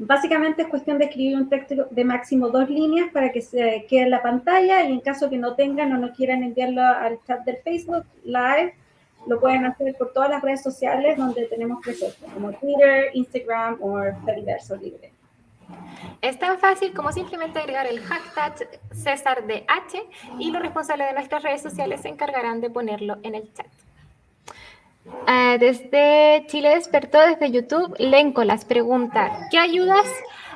Básicamente es cuestión de escribir un texto de máximo 2 líneas para que se quede en la pantalla, y en caso que no tengan o no quieran enviarlo al chat del Facebook Live, lo pueden hacer por todas las redes sociales donde tenemos presencia, como Twitter, Instagram o Fediverso Libre. Es tan fácil como simplemente agregar el hashtag CésarDH y los responsables de nuestras redes sociales se encargarán de ponerlo en el chat. Desde Chile Despertó, desde YouTube, Lencolas pregunta: ¿qué ayudas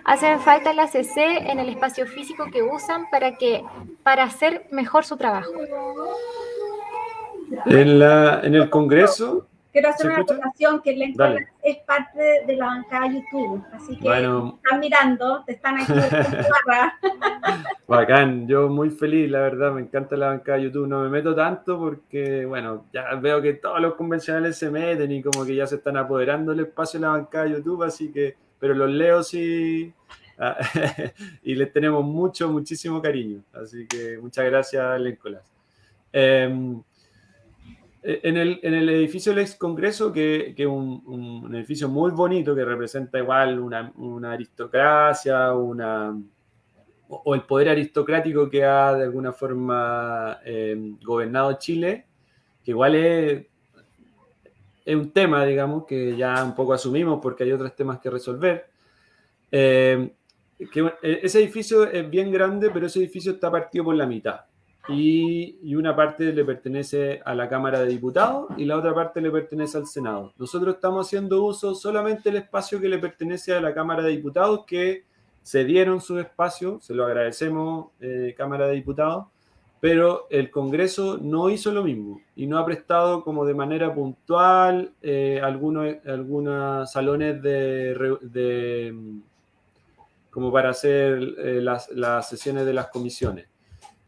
hacen falta en la CC en el espacio físico que usan para hacer mejor su trabajo? En el Congreso. Quiero hacer una acotación que Lencolas es parte de la bancada YouTube, así que bueno, te están mirando, te están aquí. Bacán, yo muy feliz, la verdad, me encanta la bancada de YouTube. No me meto tanto porque, bueno, ya veo que todos los convencionales se meten y como que ya se están apoderando el espacio de la bancada de YouTube, así que, pero los leo sí, y les tenemos muchísimo cariño, así que muchas gracias, Lencolas. En el edificio del ex Congreso, que es un edificio muy bonito, que representa igual una aristocracia, o el poder aristocrático que ha de alguna forma gobernado Chile, que igual es un tema, digamos, que ya un poco asumimos porque hay otros temas que resolver. Ese edificio es bien grande, pero ese edificio está partido por la mitad. Y una parte le pertenece a la Cámara de Diputados y la otra parte le pertenece al Senado. Nosotros estamos haciendo uso solamente del espacio que le pertenece a la Cámara de Diputados, que cedieron su espacio, se lo agradecemos, Cámara de Diputados, pero el Congreso no hizo lo mismo y no ha prestado como de manera puntual algunos salones como para hacer las sesiones de las comisiones.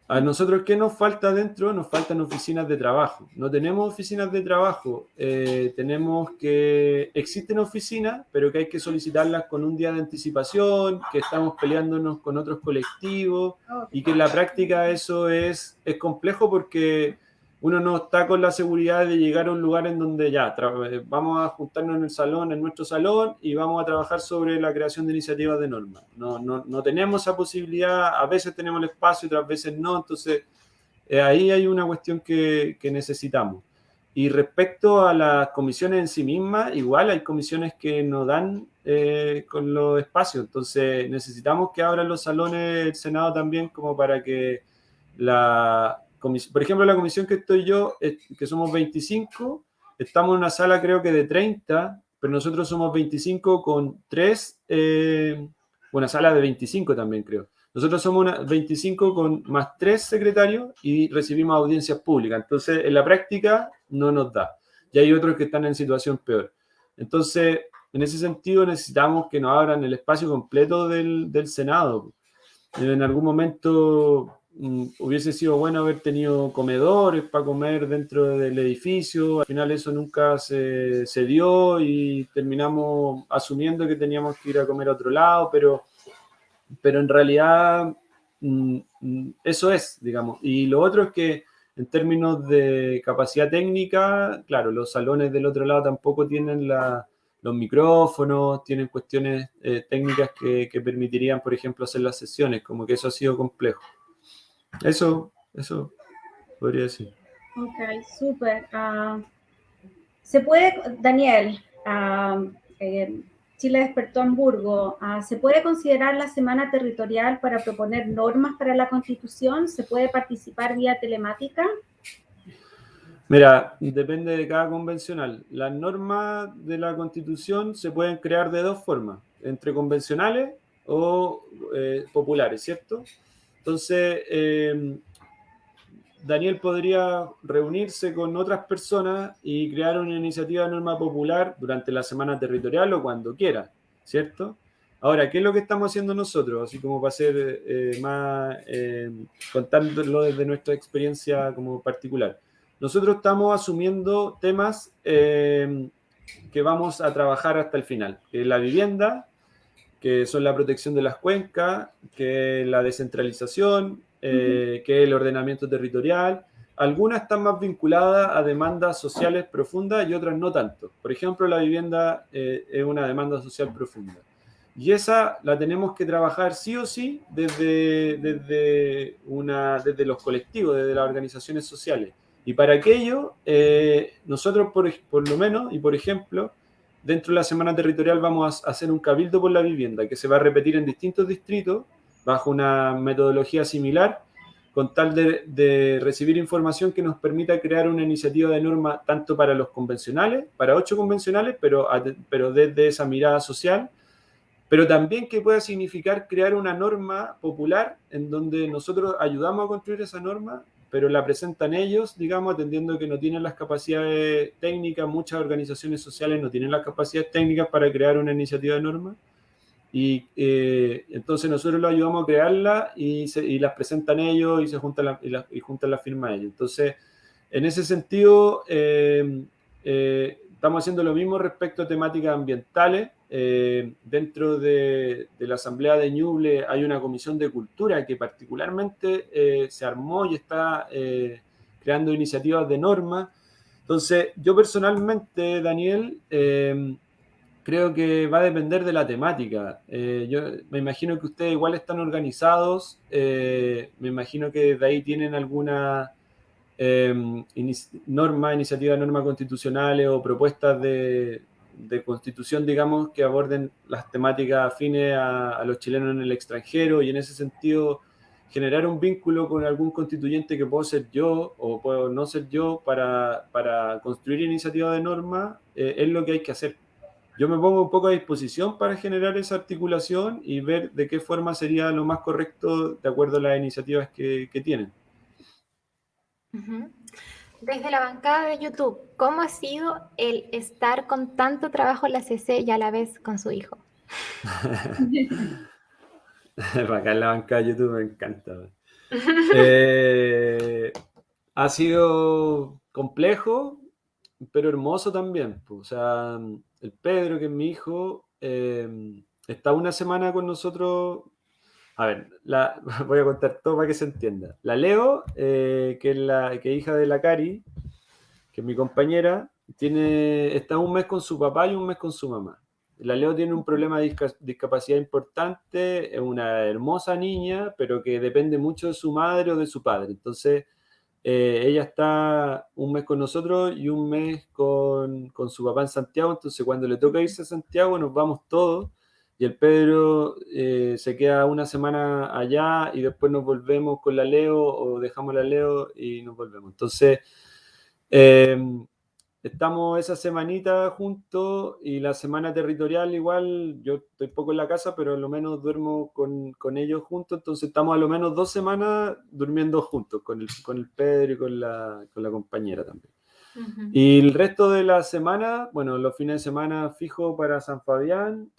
A nosotros, ¿qué nos falta dentro? Nos faltan oficinas de trabajo. No tenemos oficinas de trabajo. Existen oficinas, pero que hay que solicitarlas con un día de anticipación, que estamos peleándonos con otros colectivos, y que en la práctica eso es complejo porque uno no está con la seguridad de llegar a un lugar en donde ya vamos a juntarnos en el salón, en nuestro salón, y vamos a trabajar sobre la creación de iniciativas de normas. No tenemos esa posibilidad. A veces tenemos el espacio, otras veces no. Entonces, ahí hay una cuestión que necesitamos. Y respecto a las comisiones en sí mismas, igual hay comisiones que no dan con los espacios. Entonces, necesitamos que abran los salones del Senado también, como para que por ejemplo, la comisión que estoy yo, que somos 25, estamos en una sala creo que de 30, pero nosotros somos 25 con 3, una sala de 25 también creo, Nosotros somos 25 con más 3 secretarios y recibimos audiencias públicas. Entonces, en la práctica no nos da. Y hay otros que están en situación peor. Entonces, en ese sentido, necesitamos que nos abran el espacio completo del Senado. En algún momento hubiese sido bueno haber tenido comedores para comer dentro del edificio. Al final eso nunca se dio y terminamos asumiendo que teníamos que ir a comer a otro lado, pero en realidad eso es, digamos. Y lo otro es que en términos de capacidad técnica, claro, los salones del otro lado tampoco tienen los micrófonos, tienen cuestiones técnicas que permitirían, por ejemplo, hacer las sesiones, como que eso ha sido complejo. Eso podría decir. Ok, súper. Se puede, Daniel, Chile despertó Hamburgo, ¿se puede considerar la semana territorial para proponer normas para la Constitución? ¿Se puede participar vía telemática? Mira, depende de cada convencional. Las normas de la Constitución se pueden crear de dos formas, entre convencionales o populares, ¿cierto? Entonces, Daniel podría reunirse con otras personas y crear una iniciativa de norma popular durante la semana territorial o cuando quiera, ¿cierto? Ahora, ¿qué es lo que estamos haciendo nosotros? Así como para ser más, contándolo desde nuestra experiencia como particular. Nosotros estamos asumiendo temas que vamos a trabajar hasta el final, que es la vivienda, que son la protección de las cuencas, que es la descentralización, que es el ordenamiento territorial. Algunas están más vinculadas a demandas sociales profundas y otras no tanto. Por ejemplo, la vivienda es una demanda social profunda. Y esa la tenemos que trabajar sí o sí desde los colectivos, desde las organizaciones sociales. Y para aquello, nosotros por lo menos, y por ejemplo, dentro de la semana territorial vamos a hacer un cabildo por la vivienda que se va a repetir en distintos distritos bajo una metodología similar con tal de recibir información que nos permita crear una iniciativa de norma tanto para los convencionales, para 8 convencionales, pero desde esa mirada social, pero también que pueda significar crear una norma popular en donde nosotros ayudamos a construir esa norma, pero la presentan ellos, digamos, atendiendo que no tienen las capacidades técnicas, muchas organizaciones sociales no tienen las capacidades técnicas para crear una iniciativa de norma, y entonces nosotros lo ayudamos a crearla y las presentan ellos y se juntan juntan la firma ellos. Entonces, en ese sentido, estamos haciendo lo mismo respecto a temáticas ambientales. Dentro de la Asamblea de Ñuble hay una comisión de cultura que particularmente se armó y está creando iniciativas de norma. Entonces, yo personalmente, Daniel, creo que va a depender de la temática. Yo me imagino que ustedes igual están organizados, me imagino que de ahí tienen alguna iniciativa de normas constitucionales o propuestas de constitución, digamos, que aborden las temáticas afines a los chilenos en el extranjero, y en ese sentido generar un vínculo con algún constituyente que puedo ser yo o puedo no ser yo para construir iniciativas de norma, es lo que hay que hacer. Yo me pongo un poco a disposición para generar esa articulación y ver de qué forma sería lo más correcto de acuerdo a las iniciativas que tienen. Desde la bancada de YouTube, ¿cómo ha sido el estar con tanto trabajo en la CC y a la vez con su hijo? Acá en la bancada de YouTube me encanta. Ha sido complejo, pero hermoso también. O sea, el Pedro, que es mi hijo, está una semana con nosotros. A ver, voy a contar todo para que se entienda. La Leo, que es hija de la Cari, que es mi compañera, está un mes con su papá y un mes con su mamá. La Leo tiene un problema de discapacidad importante, es una hermosa niña, pero que depende mucho de su madre o de su padre. Entonces, ella está un mes con nosotros y un mes con su papá en Santiago. Entonces, cuando le toca irse a Santiago, nos vamos todos. Y el Pedro se queda una semana allá y después nos volvemos con la Leo o dejamos la Leo y nos volvemos. Entonces, estamos esa semanita juntos y la semana territorial igual, yo estoy poco en la casa, pero a lo menos duermo con ellos juntos, entonces estamos a lo menos 2 semanas durmiendo juntos, con el Pedro y con la compañera también. Y el resto de la semana, bueno, los fines de semana fijo para San Fabián,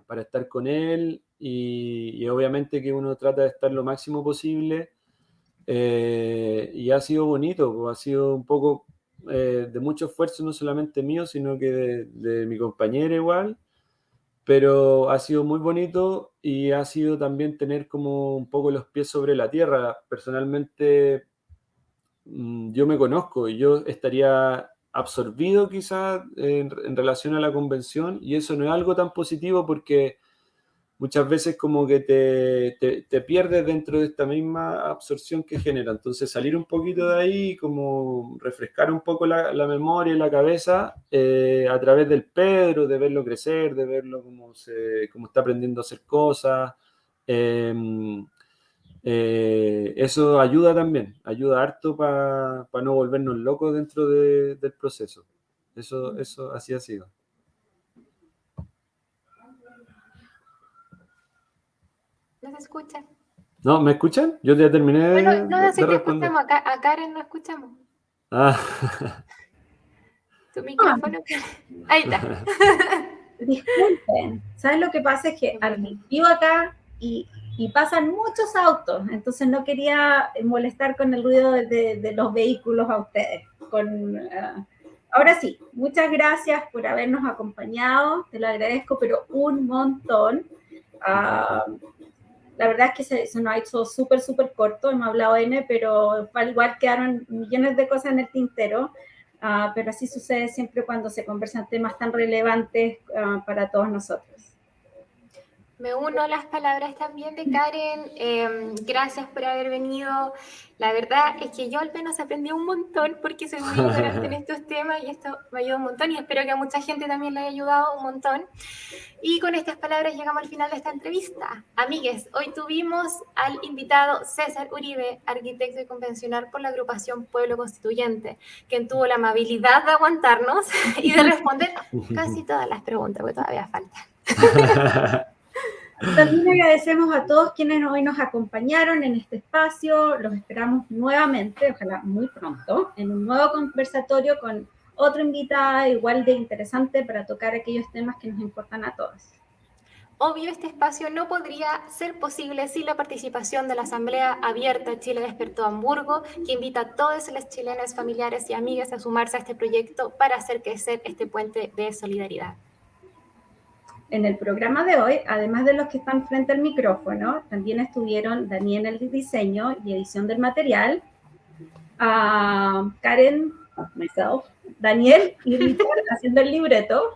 para estar con él y obviamente que uno trata de estar lo máximo posible. Y ha sido bonito, ha sido un poco de mucho esfuerzo, no solamente mío, sino que de mi compañera igual, pero ha sido muy bonito y ha sido también tener como un poco los pies sobre la tierra. Personalmente, yo me conozco y yo estaría absorbido quizás en relación a la convención y eso no es algo tan positivo porque muchas veces como que te pierdes dentro de esta misma absorción que genera. Entonces salir un poquito de ahí, como refrescar un poco la memoria y la cabeza a través del Pedro, de verlo crecer, de verlo cómo está aprendiendo a hacer cosas. Eso ayuda también, ayuda harto para no volvernos locos dentro del proceso. Eso así ha sido. ¿No se escucha? ¿No? ¿Me escuchan? Yo ya terminé Bueno, no, sí de te responder. escuchamos. A Karen no escuchamos. Ah. Tu micrófono. Ahí está. Disculpen, ¿sabes lo que pasa? Es que vivo acá y pasan muchos autos, entonces no quería molestar con el ruido de los vehículos a ustedes. Ahora sí, muchas gracias por habernos acompañado, te lo agradezco, pero un montón. La verdad es que se nos ha hecho súper, súper corto, hemos hablado N, pero al igual quedaron millones de cosas en el tintero. Pero así sucede siempre cuando se conversan temas tan relevantes para todos nosotros. Me uno a las palabras también de Karen. Gracias por haber venido. La verdad es que yo al menos aprendí un montón porque soy muy ignorante en estos temas y esto me ayuda un montón y espero que a mucha gente también le haya ayudado un montón. Y con estas palabras llegamos al final de esta entrevista. Amigues, hoy tuvimos al invitado César Uribe, arquitecto y convencional por la agrupación Pueblo Constituyente, quien tuvo la amabilidad de aguantarnos y de responder casi todas las preguntas, porque todavía faltan. También agradecemos a todos quienes hoy nos acompañaron en este espacio. Los esperamos nuevamente, ojalá muy pronto, en un nuevo conversatorio con otra invitada igual de interesante para tocar aquellos temas que nos importan a todos. Obvio, este espacio no podría ser posible sin la participación de la Asamblea Abierta Chile Despertó Hamburgo, que invita a todos los chilenos, familiares y amigas a sumarse a este proyecto para hacer crecer este puente de solidaridad. En el programa de hoy, además de los que están frente al micrófono, también estuvieron Daniel en el diseño y edición del material, Karen, myself, Daniel y Richard haciendo el libreto.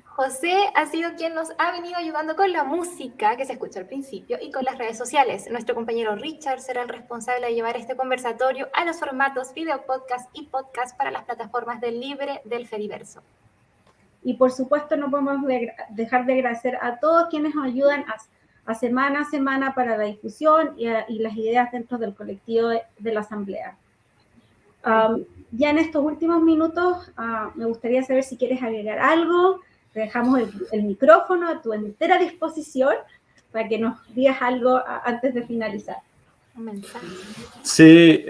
José ha sido quien nos ha venido ayudando con la música que se escucha al principio y con las redes sociales. Nuestro compañero Richard será el responsable de llevar este conversatorio a los formatos video podcast y podcast para las plataformas del Libre del Fediverso. Y por supuesto no podemos dejar de agradecer a todos quienes nos ayudan a semana para la difusión y las ideas dentro del colectivo de la Asamblea. Ya en estos últimos minutos me gustaría saber si quieres agregar algo. Te dejamos el micrófono a tu entera disposición para que nos digas algo antes de finalizar. Un mensaje. Sí,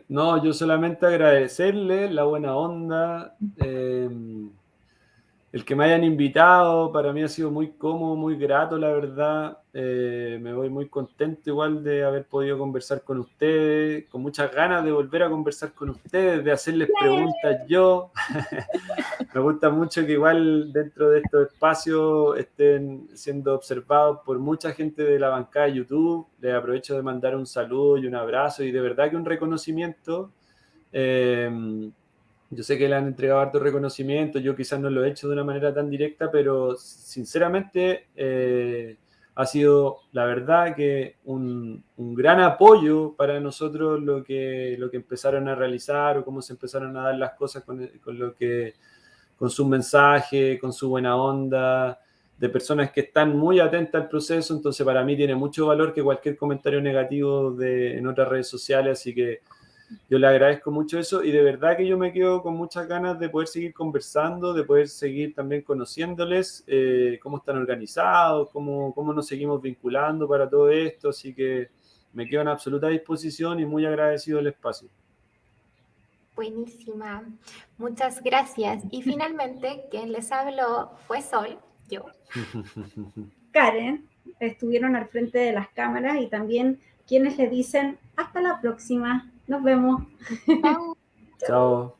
no, yo solamente agradecerle la buena onda, el que me hayan invitado, para mí ha sido muy cómodo, muy grato, la verdad. Me voy muy contento igual de haber podido conversar con ustedes, con muchas ganas de volver a conversar con ustedes, de hacerles preguntas yo. Me gusta mucho que igual dentro de estos espacios estén siendo observados por mucha gente de la bancada de YouTube. Les aprovecho de mandar un saludo y un abrazo y de verdad que un reconocimiento. Yo sé que le han entregado harto reconocimiento, yo quizás no lo he hecho de una manera tan directa, pero sinceramente ha sido, la verdad, que un gran apoyo para nosotros lo que empezaron a realizar o cómo se empezaron a dar las cosas con su mensaje, con su buena onda, de personas que están muy atentas al proceso. Entonces para mí tiene mucho valor que cualquier comentario negativo en otras redes sociales, así que yo le agradezco mucho eso y de verdad que yo me quedo con muchas ganas de poder seguir conversando, de poder seguir también conociéndoles, cómo están organizados, cómo nos seguimos vinculando para todo esto, así que me quedo en absoluta disposición y muy agradecido del espacio. Buenísima, muchas gracias. Y finalmente, quien les habló fue Sol, yo. Karen, estuvieron al frente de las cámaras y también quienes le dicen hasta la próxima. Nos vemos. Chao. Chao.